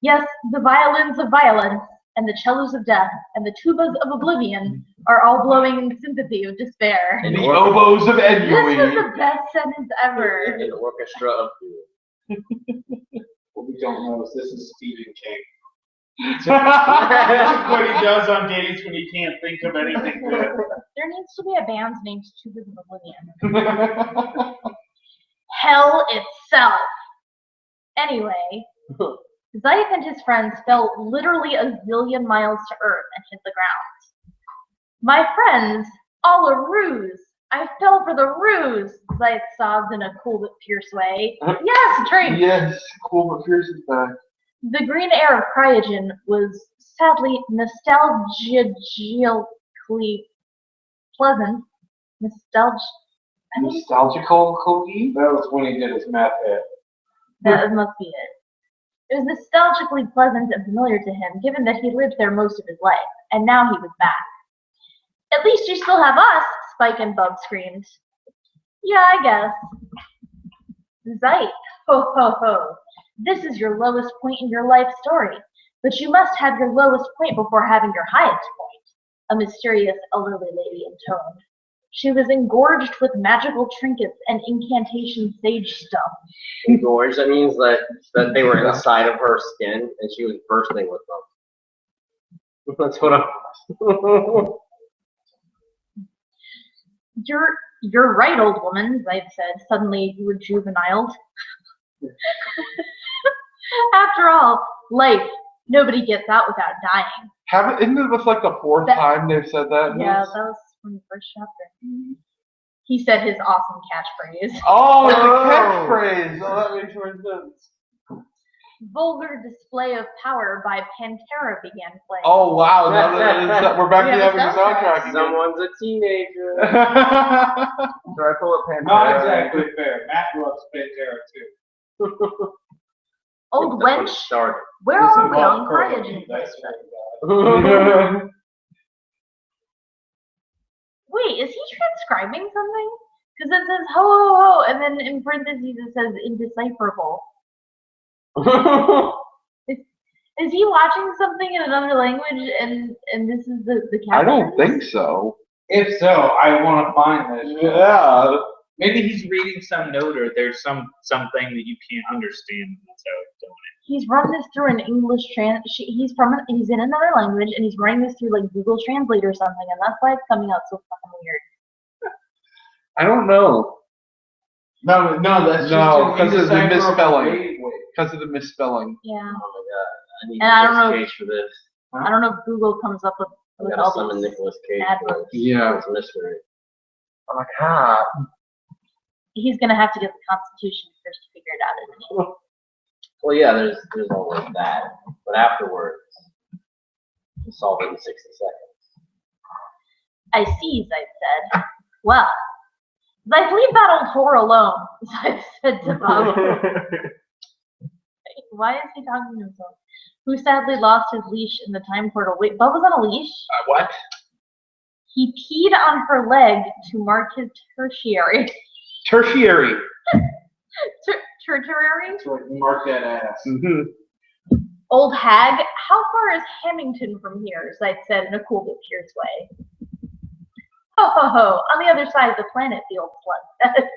Yes, the violins of violence, and the cellos of death, and the tubas of oblivion are all blowing in sympathy of despair. And the oboes of This was ennui. the best sentence ever. An orchestra of What we don't know is this is Stephen King. This is what he does on days when he can't think of anything good. There needs to be a band named Tubas of Oblivion. Hell itself. Anyway, Zeith and his friends fell literally a zillion miles to Earth and hit the ground. My friends, all a ruse. I fell for the ruse, Zeith sobbed in a cool but fierce way. Yes, drink! Yes, cool, but fierce is back. The green air of cryogen was sadly nostalgically pleasant. Nostalgical Cody? That was when he did his math hit. That must be it. It was nostalgically pleasant and familiar to him, given that he lived there most of his life, and now he was back. At least you still have us, Spike and Bub screamed. Yeah, I guess. Zeith, ho ho ho. This is your lowest point in your life story, but you must have your lowest point before having your highest point, a mysterious elderly lady intoned. She was engorged with magical trinkets and incantation sage stuff. Engorged, that means that they were inside of her skin and she was bursting with them. That's what I'm... You're right, old woman, Zeith said, suddenly rejuveniled. After all, life, nobody gets out without dying. Isn't this like the fourth time they've said that? Yeah, that was from the first chapter. He said his awesome catchphrase. Oh, it's a catchphrase. Oh, that makes more sense. Vulgar display of power by Pantera began playing. Oh, wow. We're back to We have a having a soundtrack again. Someone's a teenager. So I pull up Pantera. Not exactly fair. Matt loves Pantera too. Old That's when it wench, started. where This are we involved on curling. cryogen? That's what we got. Wait, is he transcribing something? Because it says ho ho ho, and then in parentheses it says indecipherable. Is he watching something in another language and this is the caption? I don't think so. If so, I want to find this. Yeah. Maybe he's reading some note or there's something that you can't understand. That's how it's doing it. He's run this through an English he's in another language and he's running this through like Google Translate or something, and that's why it's coming out so fucking weird. I don't know. No, that's No, just because of the misspelling. Wait. Because of the misspelling. Yeah. Oh my god. I need And I don't Nicolas know- Cage for this. I don't know if Google comes up with I gotta all summon these Nicolas Cage for adverbs. this. Yeah. This mystery. I'm like, He's gonna have to get the Constitution first to figure it out, isn't he? Well, yeah, there's always that. But afterwards, you solve it in 60 seconds. I see, Zeith said. Well, Like, leave that old whore alone, I said to Bob. Why is he talking to himself? Who sadly lost his leash in the time portal. Wait, Bob was on a leash? What? He peed on her leg to mark his tertiary. Tertiary. Tertiary? Mark that ass. Mm-hmm. Old hag, how far is Hamilton from here? Zayt said in a cool but fierce way. Ho ho ho, on the other side of the planet, the old slut said.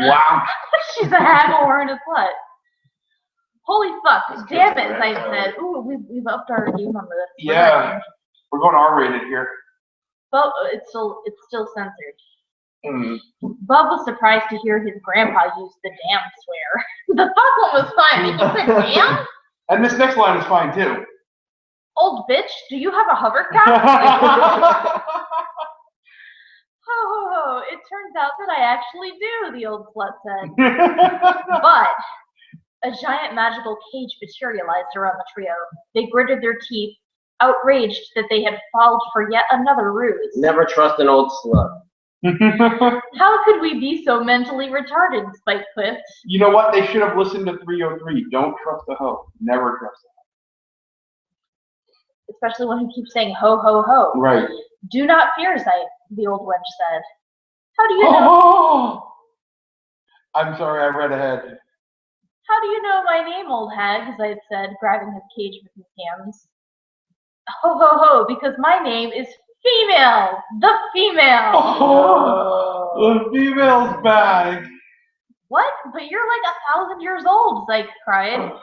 Wow. She's a hag or in a slut. Holy fuck, damn it, Zayt said. Ooh, we've upped our game on this. Yeah. We're going R-rated here. But it's still censored. Mm. Bub was surprised to hear his grandpa use the damn swear. The fuck one was fine. He just said damn? And this next line is fine too. Old bitch, do you have a hovercraft? Ho ho ho, it turns out that I actually do, the old slut said. But a giant magical cage materialized around the trio. They gritted their teeth, outraged that they had fallen for yet another ruse. Never trust an old slut. How could we be so mentally retarded, Spike quipped. You know what? They should have listened to 303. Don't trust the hoe. Never trust the Especially when he keeps saying ho ho ho. hoe. Right. Do not fear, Zayt, the old wench said. How do you know? Oh! I'm sorry, I read ahead. How do you know my name, old hag? Zayt said, grabbing his cage with his hands. Ho ho ho, because my name is Female! The Female! Oh, the female's back. What? But you're like 1,000 years old, Zayt cried. Ho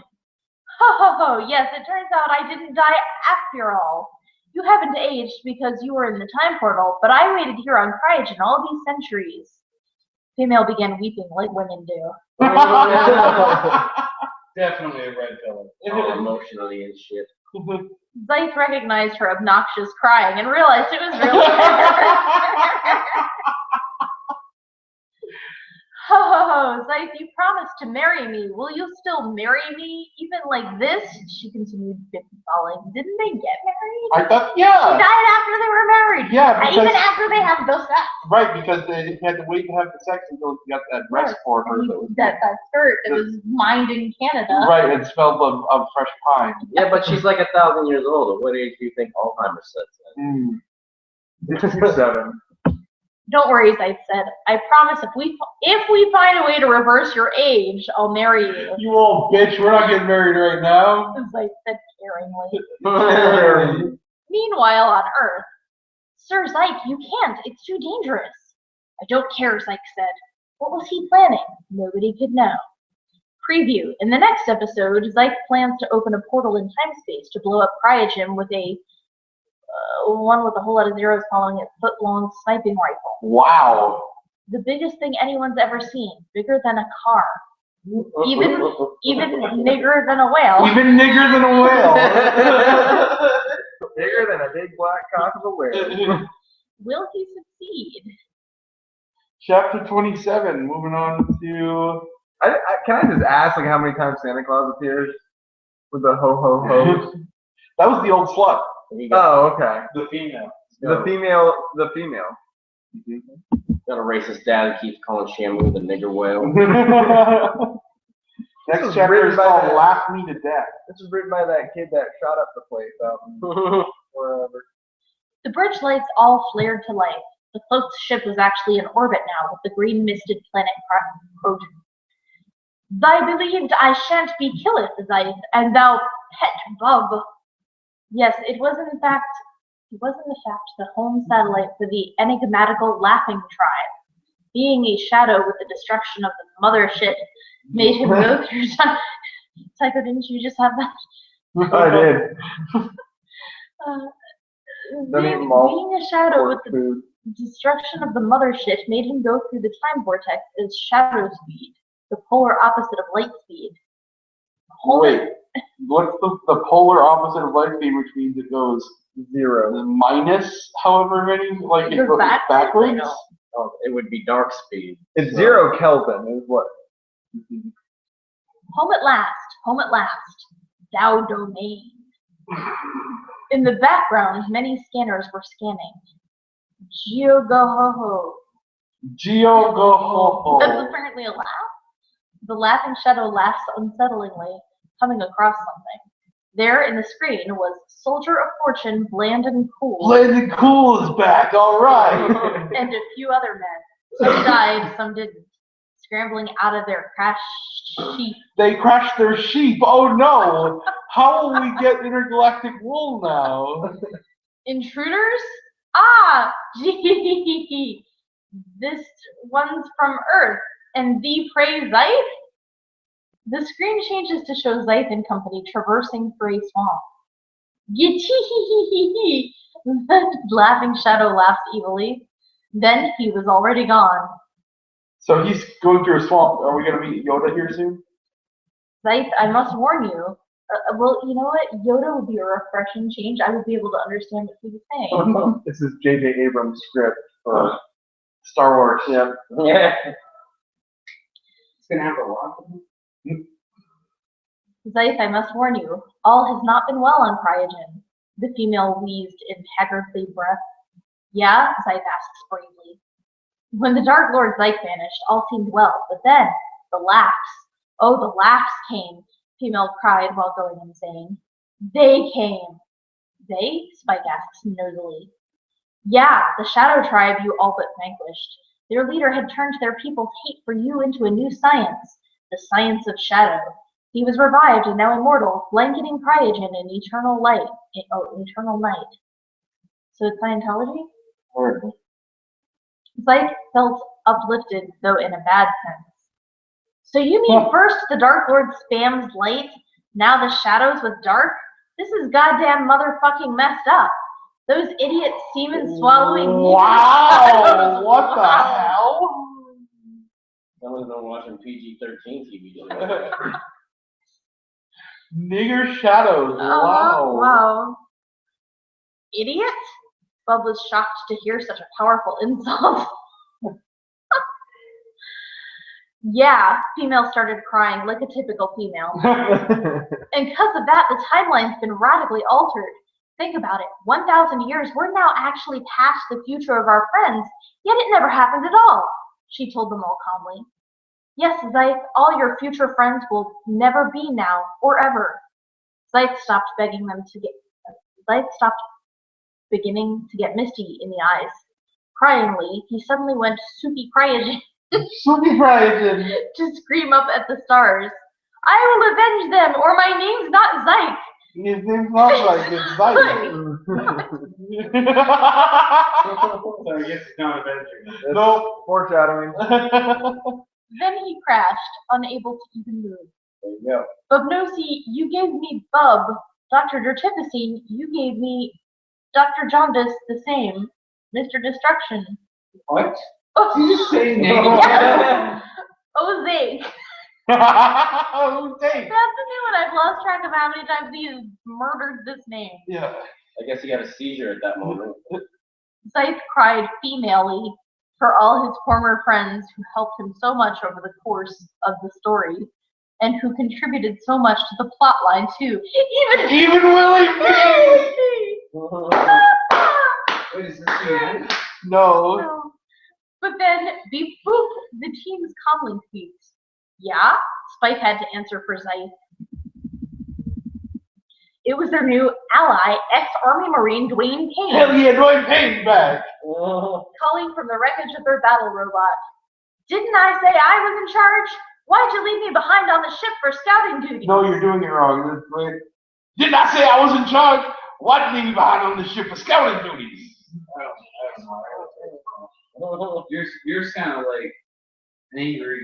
ho ho, yes, it turns out I didn't die after all. You haven't aged because you were in the time portal, but I waited here on Cryogen all these centuries. Female began weeping like women do. Definitely a red pill. All emotionally and shit. Zayt recognized her obnoxious crying and realized it was really her. Ho ho ho, Zayt, you promised to marry me. Will you still marry me even like this? She continued falling. Didn't they get married? I thought, She yeah. died after they were married. Yeah, because, Even after they had the sex. right, because they had to wait to have the sex until he got that dress for her. That skirt that was mined in Canada. Right, it smelled of fresh pine. Yeah, but she's like 1,000 years old. At what age do you think Alzheimer's sets in? 7. Don't worry, Zayt said. I promise if we find a way to reverse your age, I'll marry you. You old bitch, we're not getting married right now. Zayt said caringly. Meanwhile, on Earth, Sir Zayt, you can't. It's too dangerous. I don't care, Zayt said. What was he planning? Nobody could know. Preview. In the next episode, Zayt plans to open a portal in time-space to blow up Cryogen with a one with a whole lot of zeros following a foot-long sniping rifle. Wow. The biggest thing anyone's ever seen. Bigger than a car. Even bigger than a whale. Even nigger than a whale. Bigger than a big black cock of a whale. Will he succeed? Chapter 27. Moving on to. Can I just ask like how many times Santa Claus appears with the ho ho ho? That was the old slut. Oh, okay. The female. The female. Got a racist dad who keeps calling Shamu the nigger whale. Next chapter is called Laugh Me to Death. This was written by that kid that shot up the place out wherever. The bridge lights all flared to life. The cloaked ship was actually in orbit now with the green misted planet Croton. Thy believed I shan't be killeth, Zayt, and thou pet bub. Yes, it was in fact the home satellite for the enigmatical Laughing Tribe. Being a shadow with the destruction of the mother shit made him go through time. Tyco, didn't you just have that? I did. Being a shadow with the destruction of the mother shit made him go through the time vortex as shadow speed, the polar opposite of light speed. Wait, what's the polar opposite of light speed, which means it goes 0 minus however many, like it goes backwards? Oh, it would be dark speed. It's 0 Kelvin is what. Home at last, thou domain. In the background, many scanners were scanning. Geogoho, Geo-go-ho-ho. That's apparently a laugh. The laughing shadow laughs unsettlingly, coming across something. There in the screen was Soldier of Fortune, Bland and Cool. Bland and Cool is back, alright. And a few other men. Some died, some didn't. Scrambling out of their crashed sheep. They crashed their sheep. Oh no! How will we get intergalactic wool now? Intruders? Ah, gee. This one's from Earth. And the prey Zyth? The screen changes to show Zyth and company traversing through a swamp. Yee-tee-hee-hee-hee-hee. The laughing shadow laughs evilly. Then he was already gone. So he's going through a swamp. Are we going to meet Yoda here soon? Zyth, I must warn you. Well, you know what? Yoda would be a refreshing change. I would be able to understand what he was saying. This is J.J. Abrams' script for Star Wars. Yeah. Yeah. It's gonna have a lot of them. Zyth, I must warn you. All has not been well on Cryogen. The female wheezed in haggardly breath. Yeah? Zyth asks bravely. When the Dark Lord Zyth vanished, all seemed well, but then, the laughs. Oh, the laughs came, female cried while going insane. They came. They? Spike asks nosily. Yeah, the Shadow Tribe you all but vanquished. Their leader had turned their people's hate for you into a new science, the science of shadow. He was revived and now immortal, blanketing Cryogen in eternal light. Eternal night. So it's Scientology? Zyth felt uplifted, though in a bad sense. So you mean first the Dark Lord spams light, now the shadows with dark? This is goddamn motherfucking messed up. Those idiots semen swallowing. Wow! What the hell? Someone's been watching PG-13 TV shows. Nigger shadows. Wow. Wow. Idiot? Bub was shocked to hear such a powerful insult. Yeah, female started crying like a typical female. And because of that, the timeline's been radically altered. Think about it. 1,000 years, we're now actually past the future of our friends, yet it never happened at all, she told them all calmly. Yes, Zyth, all your future friends will never be now, or ever. Zyth stopped begging them to get... Zyth stopped beginning to get misty in the eyes. Cryingly, he suddenly went soupy Cryogen. Soupy Cryogen. To scream up at the stars. I will avenge them, or my name's not Zyth. His name's not Zyth, it's Zyth. So I guess it's not avenging. No. Foreshadowing. Then he crashed, unable to even move. There you go. Bubnosi, you gave me Bub. Dr. Dertipicine, you gave me Dr. Jaundice the same. Mr. Destruction. What? Oh, Did you just say name? Ozzy. Oh, dang. That's a new one. I've lost track of how many times he's murdered this name. Yeah. I guess he got a seizure at that moment. Zyth cried femalely for all his former friends who helped him so much over the course of the story, and who contributed so much to the plot line too. Even Willie Wait, is this the end? No. No. But then, beep boop, the team's comlink beeps. Yeah? Spike had to answer for Zyth. It was their new ally, ex-Army Marine Dwayne Payne, Hell yeah, Dwayne Payne's back. calling from the wreckage of their battle robot. Didn't I say I was in charge? Why'd you leave me behind on the ship for scouting duty? No, you're doing it wrong. Wait. Didn't I say I was in charge? Why did you leave me behind on the ship for scouting duties? You're sounding like an angry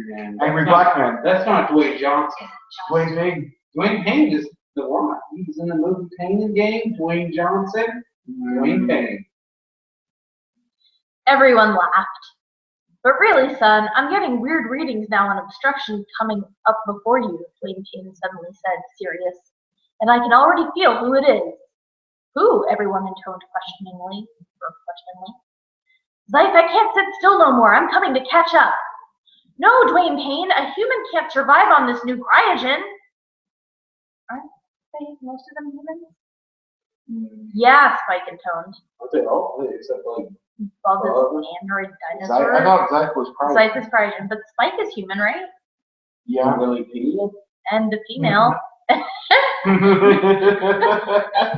man. Angry black man. That's not Dwayne Johnson. Dwayne Payne. Dwayne Payne is the one. He was in the movie Pain and Game. Dwayne Johnson. Dwayne Payne. Everyone laughed. But really, son, I'm getting weird readings now on obstruction coming up before you, Dwayne Payne suddenly said, serious. And I can already feel who it is. Who? Everyone intoned questioningly. Zyth, I can't sit still no more. I'm coming to catch up. No, Dwayne Payne, a human can't survive on this new cryogen. Aren't they most of them humans? Yeah, Spike intoned. What the hell? Except like Bub is an android I dinosaur. thought Zyke was probably. Zyke is Cryogen, but Spike is human, right? Yeah. Really pee? And the female.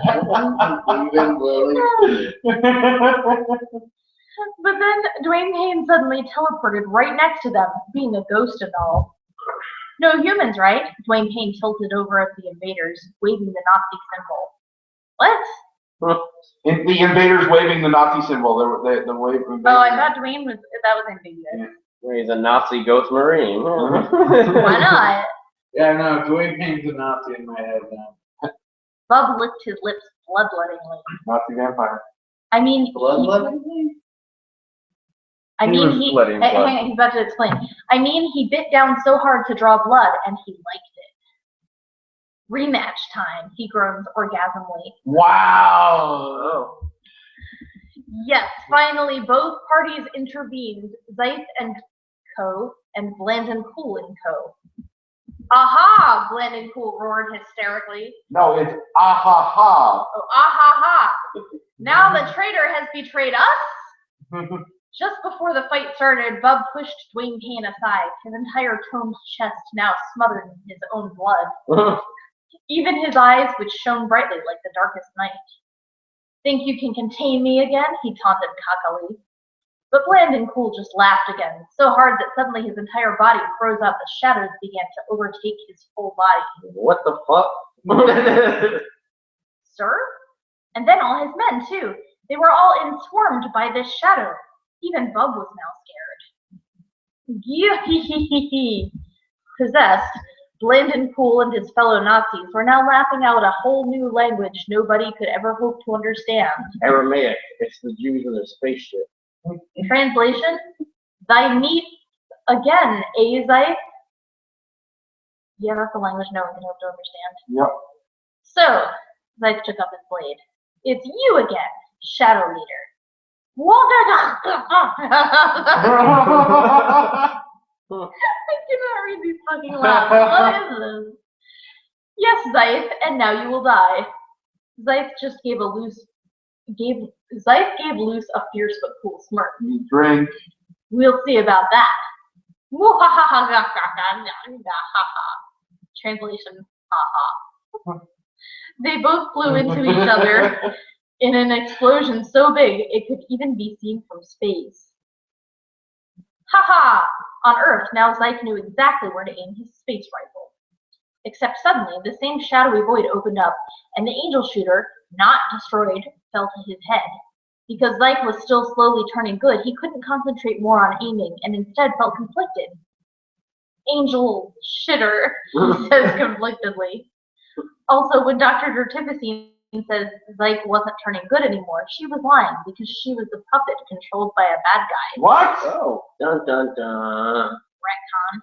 Even Lily. But then Dwayne Payne suddenly teleported right next to them, being a ghost and all. No humans, right? Dwayne Payne tilted over at the invaders, waving the Nazi symbol. What? The invaders waving the Nazi symbol. The wave. Oh, I thought Dwayne was, that was ambiguous. Yeah. He's a Nazi ghost marine. Why not? Yeah, no, Dwayne Payne's a Nazi in my head now. Bub licked his lips bloodlettingly. Nazi vampire. I mean, Bloodlettingly? was sweating blood. hang on, he's about to explain. I mean, he bit down so hard to draw blood, and he liked it. Rematch time, he groans orgasmically. Wow. Oh. Yes, finally, both parties intervened, Zeiss and Co. and Blandon Cool and Co. Aha! Blandon Cool roared hysterically. No, it's ah ha ha. Oh, aha ha! Now the traitor has betrayed us! Just before the fight started, Bub pushed Dwayne Payne aside, his entire toned chest now smothered in his own blood. Even his eyes, which shone brightly like the darkest night. Think you can contain me again? He taunted cockily. But Blandon Cool just laughed again, so hard that suddenly his entire body froze up as shadows began to overtake his full body. What the fuck? Sir? And then all his men, too. They were all enswarmed by this shadow. Even Bub was now scared. Possessed, Blandon Cool and his fellow Nazis were now laughing out a whole new language nobody could ever hope to understand. Aramaic. It's the Jews in their spaceship. Translation? Thy meat again, Zeiss? Yeah, that's the language no one can hope to understand. Yep. So, Zeiss took up his blade. It's you again, Shadow Leader. I cannot read these fucking laughs. What is this? Yes, Zeiss, and now you will die. Zeiss gave loose a fierce but cool smirk. Drink. We'll see about that. Translation, haha. They both flew into each other in an explosion so big it could even be seen from space. Haha! On Earth, now Zyke knew exactly where to aim his space rifle. Except suddenly, the same shadowy void opened up, and the angel shooter, not destroyed, fell to his head. Because Zyke was still slowly turning good, he couldn't concentrate more on aiming, and instead felt conflicted. Angel shitter, he says conflictedly. Also, when Dr. Dertivicine says Zyke wasn't turning good anymore, she was lying because she was the puppet controlled by a bad guy. What? Oh. Dun dun dun. Retcon.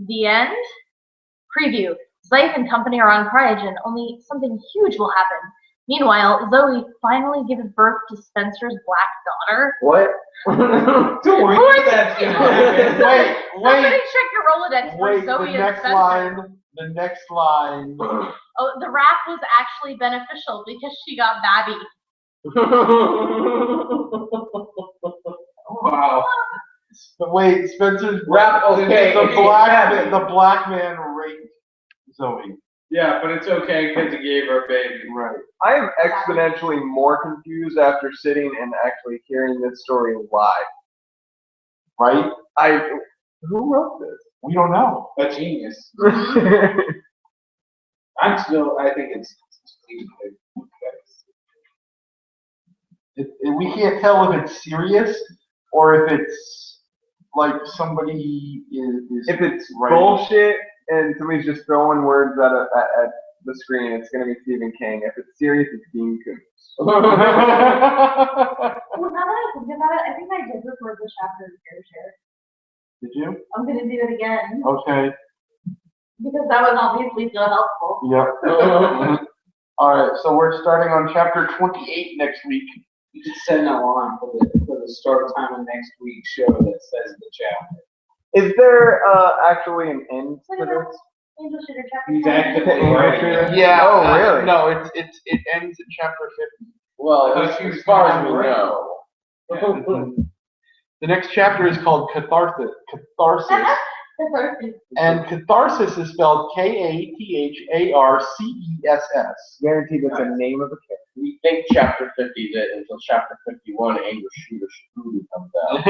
The end? Preview. Zyke and company are on Cryogen, only something huge will happen. Meanwhile, Zoe finally gives birth to Spencer's black daughter. What? Don't worry, that's gonna happen. Somebody check your Rolodex for Zoe and Spencer. The next line. Oh, the rap was actually beneficial because she got babby. Wow. Wait, Spencer's Rap, okay. The black man raped Zoe. Yeah, but it's okay because he gave her a baby. Right. I am exponentially more confused after sitting and actually hearing this story live. Right? Who wrote this? We don't know. A genius. I think it's we can't tell if it's serious or if it's like somebody is If it's writing. bullshit and somebody's just throwing words at the screen, it's going to be Stephen King. If it's serious, it's Dean Koontz. Well, now that I think about it, I think I did record the chapter in Fairshare. Did you? I'm going to do it again. Okay. Because that was obviously so helpful. Yep. All right, so we're starting on chapter 28 next week. You just set an alarm for the start time of next week's show that says the chapter. Is there actually an end to this? Angel Shooter chapter He's 20. actively writing. Yeah. Oh, really? No, it ends at chapter 50. Well, Oh, as she was far as we great. know. The next chapter is called Catharsis. And catharsis is spelled Katharces. Guaranteed that's the name of a character. We think chapter 50 is it until chapter 51, Angel Shooter comes out.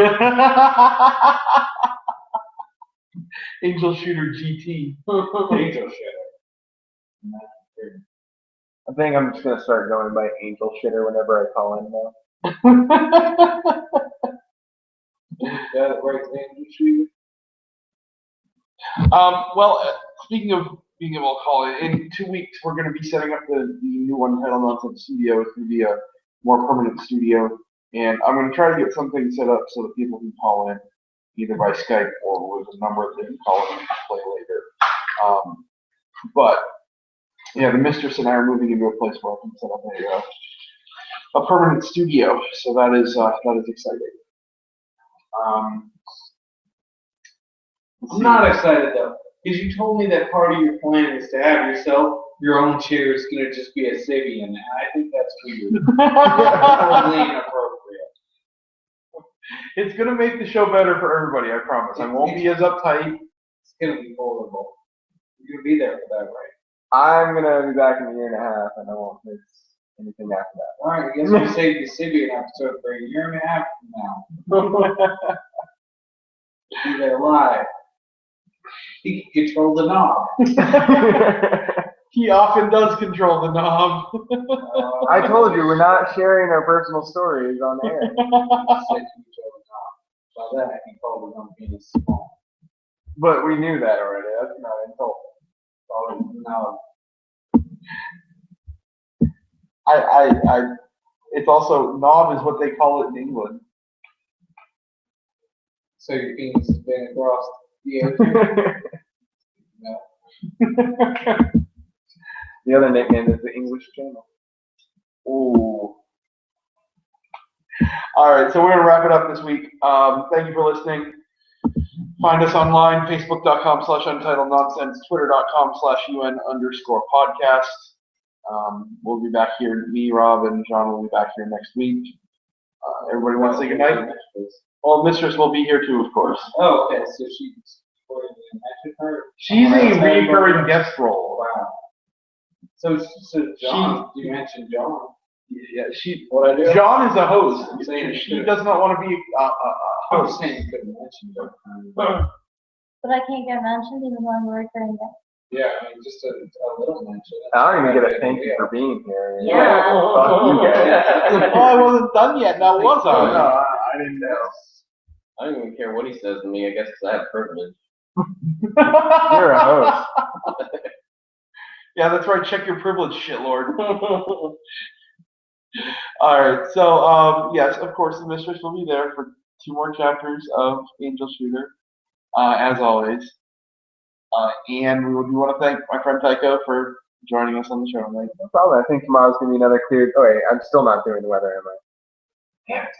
Angel Shooter GT. Angel Shooter. I think I'm just gonna start going by Angel Shitter whenever I call in now. That right, Angel Shooter. Well, speaking of being able to call it, in 2 weeks we're going to be setting up the new Untitled Nonsense studio. It's going to be a more permanent studio, and I'm going to try to get something set up so that people can call in either by Skype or with a number that they can call in and play later. But yeah, the mistress and I are moving into a place where I can set up a permanent studio, so that is exciting. I'm not excited though, because you told me that part of your plan is to have yourself your own chair is going to just be a Sibian, and I think that's weird. Totally inappropriate. It's going to make the show better for everybody, I promise. I won't be as uptight. It's going to be horrible. You're going to be there for that, right? I'm gonna be back in a year and a half, and I won't miss anything after that. All right, I guess we saved the Sibian episode for a year and a half from now. Be there live. He can control the knob. He often does control the knob. I told you, we're not sharing our personal stories on air. Said you control the knob. By that, I can call the knob penis small. But we knew that already. That's not insulting. No. It's also, knob is what they call it in England. So your penis has been across the air? No. The other nickname is the English Channel. Ooh. All right, so we're going to wrap it up this week. Thank you for listening. Find us online, facebook.com/Untitled Nonsense, twitter.com/UN_podcast. We'll be back here. Me, Rob, and John will be back here next week. Everybody want to say goodnight? Well, Mistress will be here too, of course. Oh, okay. So she's mentioned her. She's a recurring guest role. Wow. So John, you mentioned John. Yeah, What I do? John is a host. I'm saying She does not want to be a I was host. saying you couldn't mention John. But I can't get mentioned even though I'm recurring guest. Yeah, I mean, just a little mention. I don't even get a thank you for being here. Yeah. Fuck you guys. Oh, I wasn't done yet. Now was I? No, I didn't know. I don't even care what he says to me, I guess, because I have privilege. You're a host. Yeah, that's right. Check your privilege, shitlord. All right. So, yes, of course, the Mistress will be there for 2 more chapters of Angel Shooter, as always. And we want to thank my friend Tyco for joining us on the show tonight. No problem. I think tomorrow's going to be another clear. Oh, wait, I'm still not doing the weather, am I? Damn it.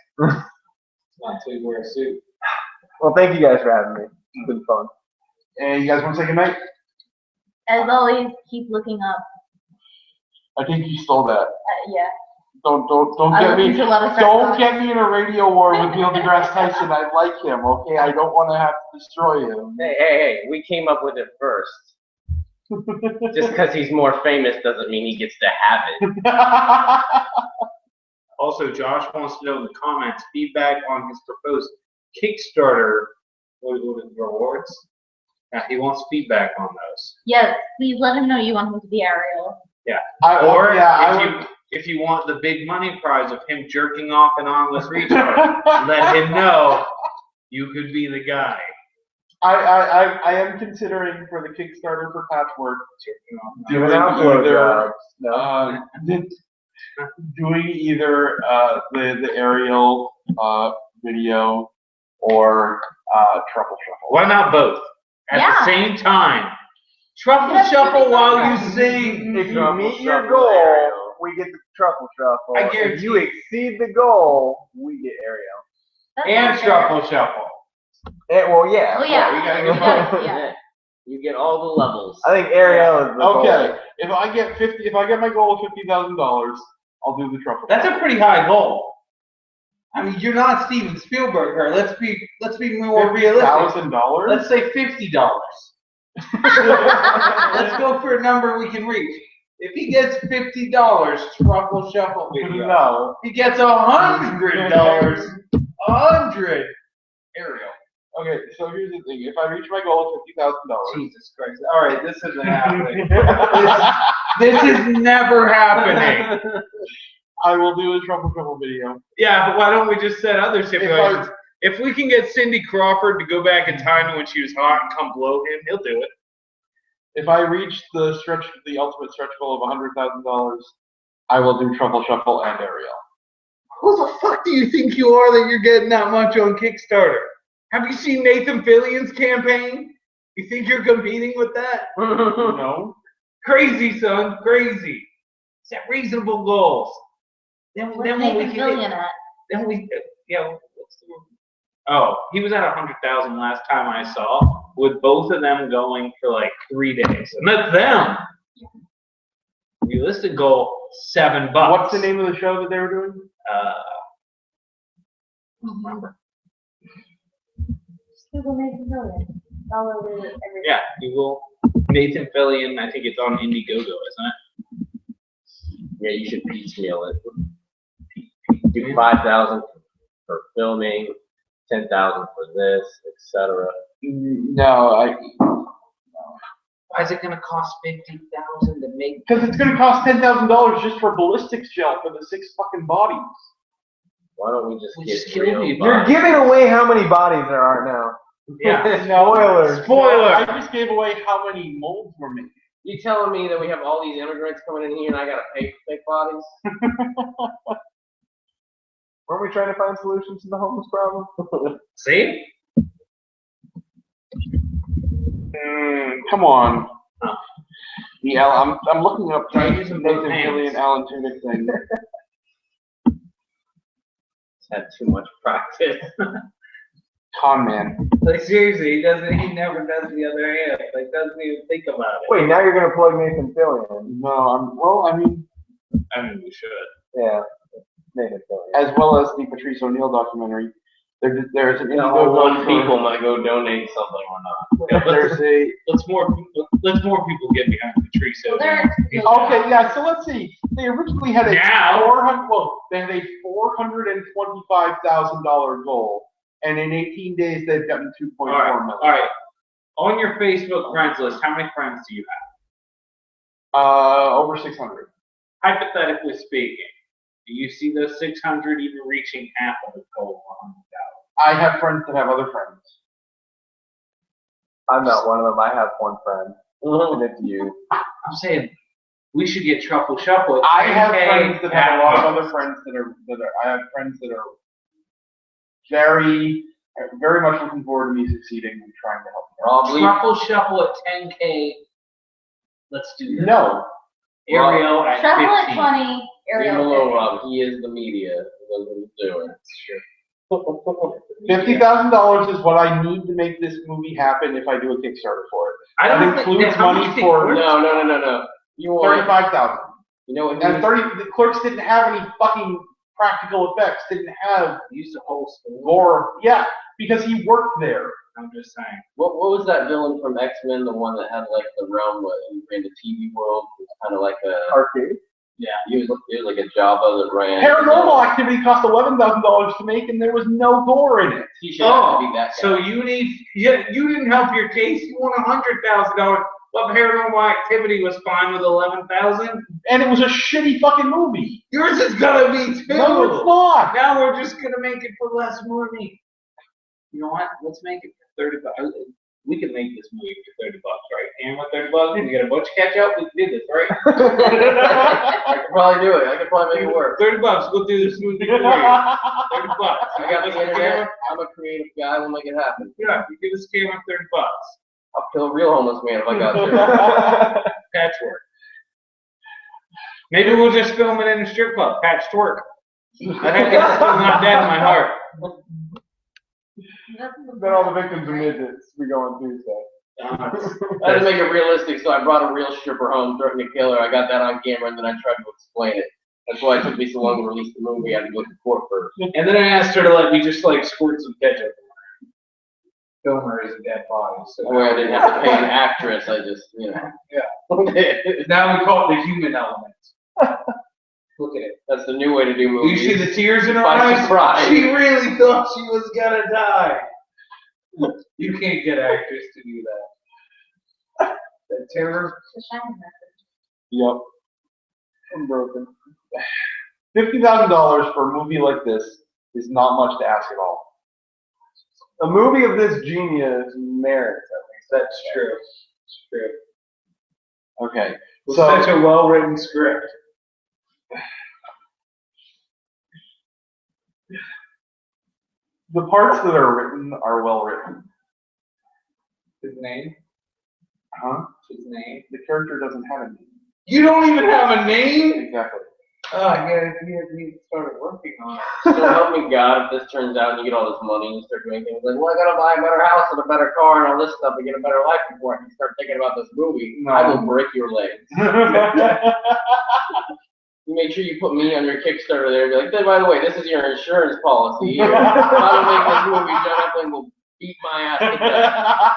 Not to wear a suit. Well, thank you guys for having me. It's been fun. And you guys want to say goodnight? As always, keep looking up. I think you stole that. Yeah. Don't I get me. listen to a lot of Don't stuff. get me in a radio war with Neil deGrasse Tyson. I like him. Okay, I don't want to have to destroy him. Hey, we came up with it first. Just because he's more famous doesn't mean he gets to have it. Also, Josh wants to know in the comments feedback on his proposed Kickstarter rewards. He wants feedback on those. Yes, please let him know you want him to be Ariel. Yeah. Or If you want the big money prize of him jerking off an armless retard, let him know you could be the guy. I am considering for the Kickstarter for Patchwork Doing outload jobs. No. Doing either the aerial video or Truffle Shuffle. Why not both at Yeah. the same time? Truffle shuffle while you sing. If you Truffle meet your shuffle, goal, Ariel. We get the truffle shuffle. I guarantee If you exceed the goal, we get Ariel. That's And not fair. truffle shuffle. Well, yeah. Oh yeah. you gotta get Yeah, yeah. You get all the levels. I think Ariel is the goal. Okay, if I get my goal of $50,000, I'll do the Truffle. That's a pretty high goal. I mean, you're not Steven Spielberg, her. Let's be more realistic. $50,000? Let's say $50. Let's go for a number we can reach. If he gets $50, Truffle Shuffle video. No. He gets $100. 100. Ariel. Okay, so here's the thing. If I reach my goal of $50,000. Jesus Christ. All right, this isn't happening. this is never happening. I will do a Truffle video. Yeah, but why don't we just set other stipulations? If we can get Cindy Crawford to go back in time to when she was hot and come blow him, he'll do it. If I reach the ultimate stretch goal of $100,000, I will do Truffle Shuffle and Ariel. Who the fuck do you think you are that you're getting that much on Kickstarter? Have you seen Nathan Fillion's campaign? You think you're competing with that? No. Crazy, son, crazy. Set reasonable goals. Where's Nathan Fillion at? Oh, he was at 100,000 last time I saw, with both of them going for like 3 days, and that's them. Realistic goal, $7. What's the name of the show that they were doing? I don't remember. Just Google Nathan Fillion. Follow everything. Yeah, Google Nathan Fillion. I think it's on Indiegogo, isn't it? Yeah, you should piecemeal it. Do 5,000 for filming, 10,000 for this, etc. No, Why is it going to cost $50,000 to make? because it's going to cost $10,000 just for ballistics gel for the 6 fucking bodies. Why don't we just Just get kill real me, You're bodies? giving away how many bodies there are now. Yeah. Spoilers. Spoiler. I just gave away how many molds were made. You telling me that we have all these immigrants coming in here and I gotta pay for fake bodies? Weren't we trying to find solutions to the homeless problem? See? Come on. Yeah, I'm looking up Try the using Nathan both hands. Fillion, Alan Tudyk thing. Had too much practice. Con man. Like seriously, he never does the other hand. Like doesn't even think about it. Wait, now you're gonna plug Nathan Fillion. No, I mean, We should. Yeah, Nathan Fillion. as well as the Patrice O'Neill documentary. There's an All one Indiegogo people might go donate something or not. There's a Let's more people get behind Patrice. Well, there. okay, yeah. So let's see. They originally had a Now? they had a $425,000 goal, and in 18 days they've gotten 2.4 million. All right. On your Facebook friends list, how many friends do you have? Over 600. Hypothetically speaking, do you see those 600 even reaching half of the goal of 100,000? I have friends that have other friends. I'm not one of them. I have one friend, and it's you. I'm saying we should get Truffle Shuffle. I have 10K friends that have a lot of half. other friends that are. I have friends that are very, very much looking forward to me succeeding and trying to help them. Probably. Truffle Shuffle at 10K. Let's do that. No. Ariel at Shuffle at 15. 20. Leave Ariel him at alone, 50. Rob. He is the media. He knows what he's doing. $50,000 is what I need to make this movie happen if I do a Kickstarter for it. I don't That think includes how money much for No. You want? 35,000. You know what? And the clerks didn't have any fucking practical effects. Didn't have Use the whole school. gore. Yeah, because he worked there. I'm just saying. What was that villain from X-Men? The one that had like the realm where he ran the TV world. It was kind of like a. Arcade. Yeah, he was like a Jabba that ran. Paranormal Activity cost $11,000 to make, and there was no gore in it. He should have to be that guy. So you didn't help your case. You want $100,000. What Paranormal Activity was fine with 11,000? And it was a shitty fucking movie. Yours is gonna be too. No, it's not. Now we're just gonna make it for less money. You know what? Let's make it for $30. We can make this movie for $30, right? And with $30, we get a bunch of ketchup. We can do this, right? I could probably do it. I could probably make it work. $30. We'll do this movie for you. $30. I got the internet. I'm a creative guy. We'll make it happen. Yeah, you get a scam for $30. I'll kill a real homeless man if I got to. Patchwork. Maybe we'll just film it in a strip club. Patchwork. I think it's still not dead in my heart. Then all the victims are midgets. We go on Tuesday. I had to make it realistic, so I brought a real stripper home, threatened to kill her. I got that on camera, and then I tried to explain it. That's why it took me so long to release the movie. I had to go to court first. And then I asked her to let me just like squirt some ketchup on her. Film her as a dead body. So That way I didn't have to pay an actress. I just, you know. Yeah. Now we call it the human element. Look at it. That's the new way to do You movies. see the tears in her By eyes? surprise. She really thought she was gonna die. You can't get actors to do that. That terror. It's a shining message. Yep. I'm broken. $50,000 for a movie like this is not much to ask at all. A movie of this genius merits, at least. That's true. It's true. Okay. It's So such a well-written script. the parts that are written are well written. His name? Huh? His name? The character doesn't have a name. You don't even have a name? Exactly. Oh, yeah, if you hadn't even started working on it. So help me God, if this turns out and you get all this money and you start doing things like, well, I gotta buy a better house and a better car and all this stuff to get a better life before I can start thinking about this movie, No. I will break your legs. You make sure you put me on your Kickstarter there and be like, hey, by the way, this is your insurance policy. How to make this movie, John Epling will beat my ass to death.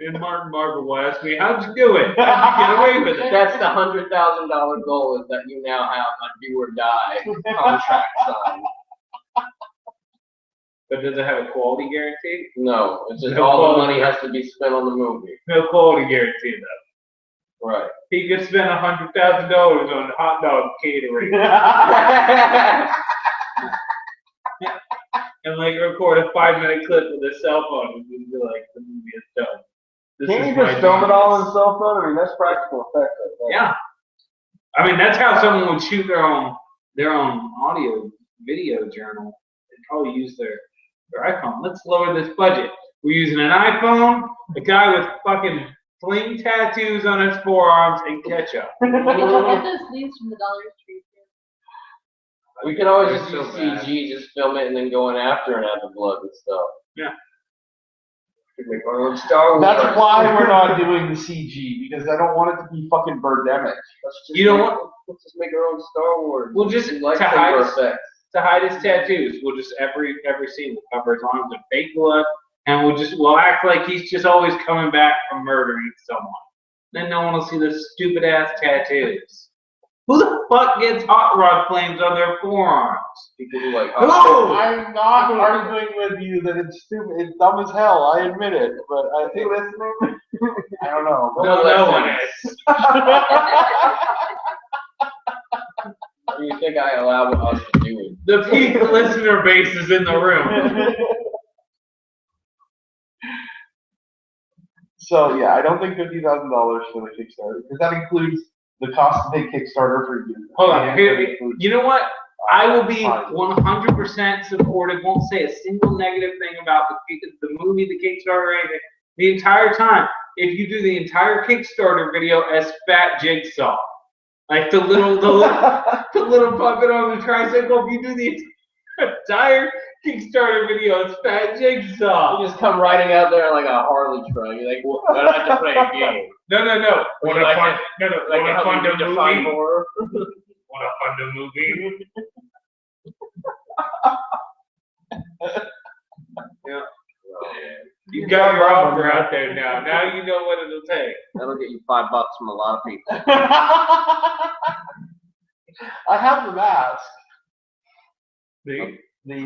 And Martin Barber will ask me, how'd you do it? How'd you get away with it? That's the $100,000 goal, is that you now have a do or die contract signed. But does it have a quality guarantee? No, it's just No all the quality. money has to be spent on the movie. No quality guarantee, though. Right. He could spend $100,000 on hot dog catering and like record a 5-minute clip with a cell phone and be like, the movie is done. This Can't is you my just film it all on genius. a cell phone? I mean, that's practical effect. Right there. Yeah. I mean, that's how someone would shoot their own audio video journal. They'd probably use their iPhone. Let's lower this budget. We're using an iPhone, a guy with fucking fling tattoos on his forearms, and ketchup. You can get those sleeves from the Dollar Tree too. We can always They're just so use bad. CG, just film it and then go in after and add the blood and stuff. Yeah. We could make our own Star Wars. That's why we're not doing the CG, because I don't want it to be fucking Birdemic. Let's just You know make- what? Let's just make our own Star Wars. We'll just Like to hide his, effects. to hide his tattoos. We'll just every scene we'll cover his arms in fake blood, and we'll act like he's just always coming back from murdering someone. Then no one will see the stupid ass tattoos. Who the fuck gets hot rod flames on their forearms? People who like, Who? I'm not arguing with you that it's stupid. It's dumb as hell. I admit it, but I think listening. I don't know. No one is. What do you think I allow us to do? The peak listener base is in the room. So yeah, I don't think $50,000 for the Kickstarter, because that includes the cost of a Kickstarter for you. Hold on. And Here, it includes- you know what? I will be Fine. 100% supportive. Won't say a single negative thing about the movie, the Kickstarter, or anything. The entire time, if you do the entire Kickstarter video as Fat Jigsaw, like the little puppet on the tricycle. If you do the entire Kickstarter video as Fat Jigsaw. You just come riding out there like a Harley truck. You're like, well, I don't have to play a game. No. Want to Like fund? No. Like Want to how fund we a define movie? horror. Want to fund a movie? Yeah. You got your offer out there now. Now you know what it'll take. That'll get you $5 from a lot of people. I have the mask. See? The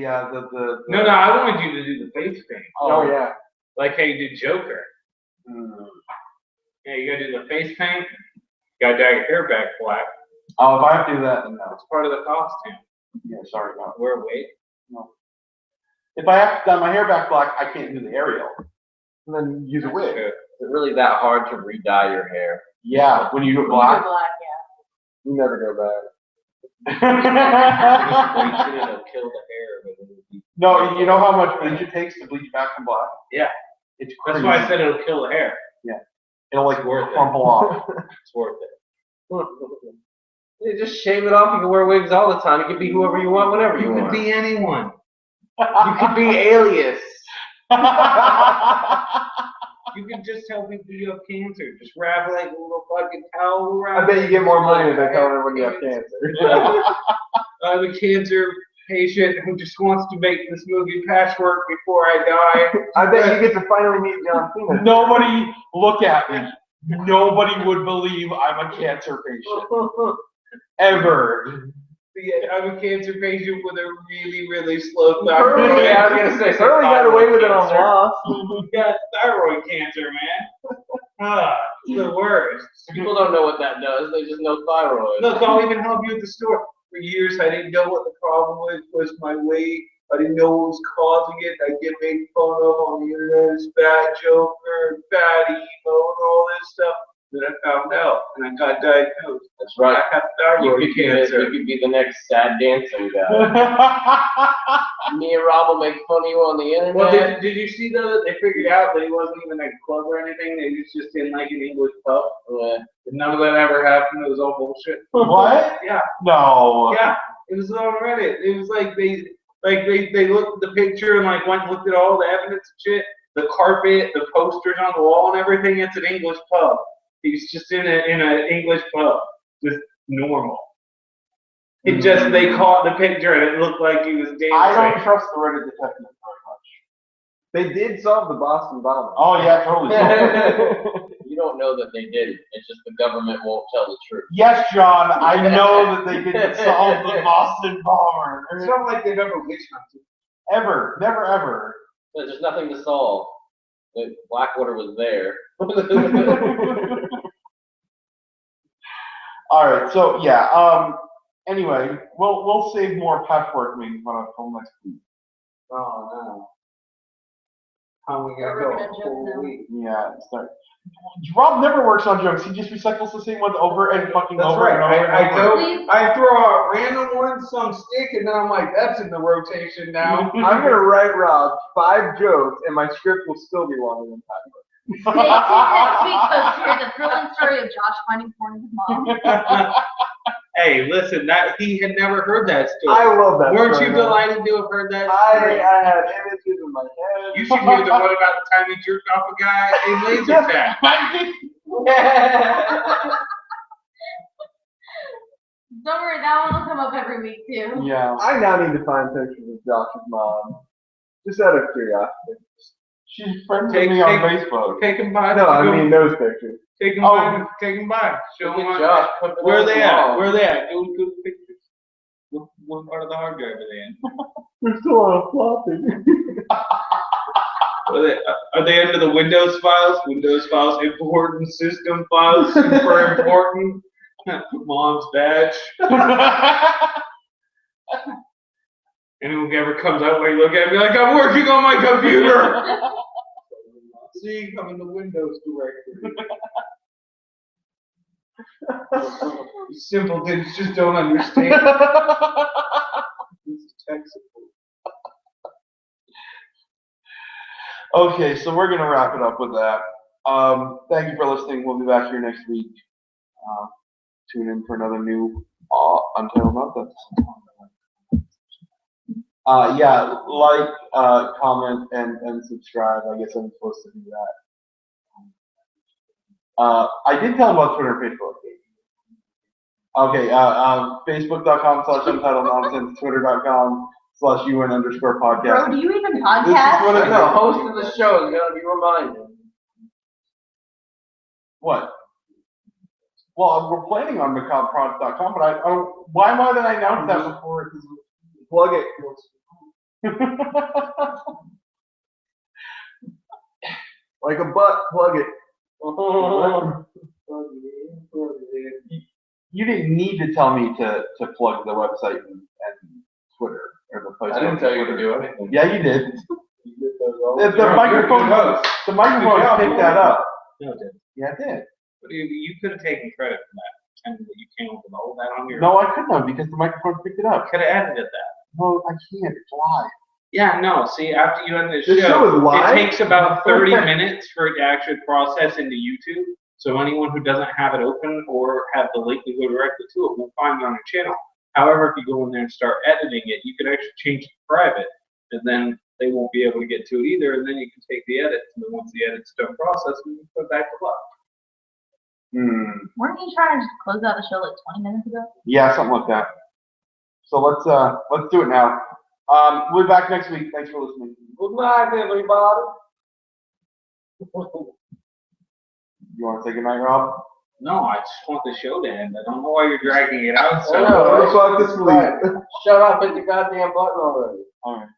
No, I wanted you to do the face paint. Oh yeah. Like how you did Joker. Mm. Yeah, you gotta do the face paint. You gotta dye your hair back black. Oh, if I have to do that, then no. It's part of the costume. Yeah, sorry, no. Wear a wig. No. If I have to dye my hair back black, I can't do the Ariel. And then use a wig. Good. Is it really that hard to re-dye your hair? Yeah, when you do it black. Black, You never go back. Just bleach it, it'll kill the hair. But it'll be- No, you know how much bleach it takes to bleach it back from black? Yeah. It's That's crazy. why I said it'll kill the hair. It'll like worth it. crumple off. It's worth it. You just shave it off. You can wear wigs all the time. You can be whoever you want, whenever you You could want. be anyone. You could be Alias. You can just tell people you have cancer. Just wrap like a little fucking towel around. I bet you get more money than telling everyone you have cancer. I'm a cancer patient who just wants to make this movie Patchwork before I die. I bet you get to finally meet John Cena. Nobody, look at me. Nobody would believe I'm a cancer patient. Ever. Yeah, I'm a cancer patient with a really, really slow Curly, Yeah, I was gonna say. Curly got away with it on cancer. Lost. You got thyroid cancer, man. It's the worst. People don't know what that does. They just know thyroid. Look, I'll even help you at the store. For years, I didn't know what the problem was my weight. I didn't know what was causing it. I get made fun of on the internet as fat joker, fat emo, and all this stuff. Then I found out, and I got diagnosed. That's right. I have You thyroid could, be cancer. you could be the next sad dancing guy. Me and Rob will make fun of you on the internet. Well, did you see though that they figured out that he wasn't even at a club or anything? He was just in like an English pub. Yeah. None of that ever happened. It was all bullshit. What? Yeah. No. Yeah. It was on Reddit. It was like they looked at the picture and like went and looked at all the evidence and shit. The carpet, the posters on the wall and everything. It's an English pub. He's just in an English pub. Just normal. It just they caught the picture and it looked like he was dancing. I don't trust the Reddit detectives very much. They did solve the Boston bombing. Oh yeah, totally. You don't know that they didn't. It's just the government won't tell the truth. Yes, John, I know that they didn't solve the Boston bomber. It's not like they've ever witch hunted. Ever. Never ever. There's just nothing to solve. The Blackwater was there. Alright, so yeah, anyway, we'll save more patchwork making fun of till next week. Oh no. How we gotta We're go gonna a joke whole now. week. Yeah, start. Rob never works on jokes, he just recycles the same ones over and fucking That's over right. and over and over. Please. I throw out random ones, some stick, and then I'm like, that's in the rotation now. I'm gonna write Rob 5 jokes, and my script will still be longer than Patchwork. Stay tuned next week to hear the thrilling story of Josh finding porn with his mom. Hey, listen, that he had never heard that story. I love that. Weren't story, you man. delighted to have heard that I story? had images in my head. You should hear the one about the time he jerked off a guy in laser tag. Don't worry, that one will come up every week too. Yeah. I now need to find pictures of Josh's mom, just out of curiosity. She's friends with me on Facebook. Take him by. No, I mean those pictures. Take him Oh. by. Take him by. Show him Good job. where are they at? Where are they at? Go to the pictures. What part of the hard drive are they in? They're still on a floppy. Are they under the Windows files? Windows files, important system files, super important. Mom's badge. Anyone ever comes out while you look at me like, I'm working on my computer. See, I'm in the Windows directory. You simpletons just don't understand. This is tech support. Okay, so we're gonna wrap it up with that. Thank you for listening. We'll be back here next week. Tune in for another new Untitled Nonsense. Yeah, like, comment, and subscribe. I guess I'm supposed to do that. I did tell them about Twitter and Facebook. Okay, Facebook.com/UntitledNonsense, Twitter.com/UN_podcast. Bro, do you even This is podcast? what it The is. host of the show is gonna be reminded. What? Well, we're planning on MacabreProducts.com, but I don't. Why did I announce that before? Plug it. Like a butt, plug it. You didn't need to tell me to plug the website and Twitter or the Facebook. I didn't tell you to do anything. Yeah, you did. The You're a microphone. good host. The microphone Good job. picked that up. No, it didn't. Yeah, it did. But you could have taken credit for that. Pretending that you came up with all that on your No, I couldn't have because the microphone picked it up. could have edited that. No, I can't. It's live. Yeah, no. See, after you end this This show is live? it takes about 30 minutes for it to actually process into YouTube. So anyone who doesn't have it open or have the link to go directly to it will find it on your channel. However, if you go in there and start editing it, you could actually change it to private. And then they won't be able to get to it either. And then you can take the edits, and then once the edit's done processing, you put it back to live. Weren't you trying to just close out the show like 20 minutes ago? Yeah, something like that. So let's do it now. We'll be back next week. Thanks for listening. Good night, everybody. You want to say good night, Rob? No, I just want the show to end. I don't know why you're dragging it out so I know, much. Let's go out this week. Shut up, hit the goddamn button already. All right.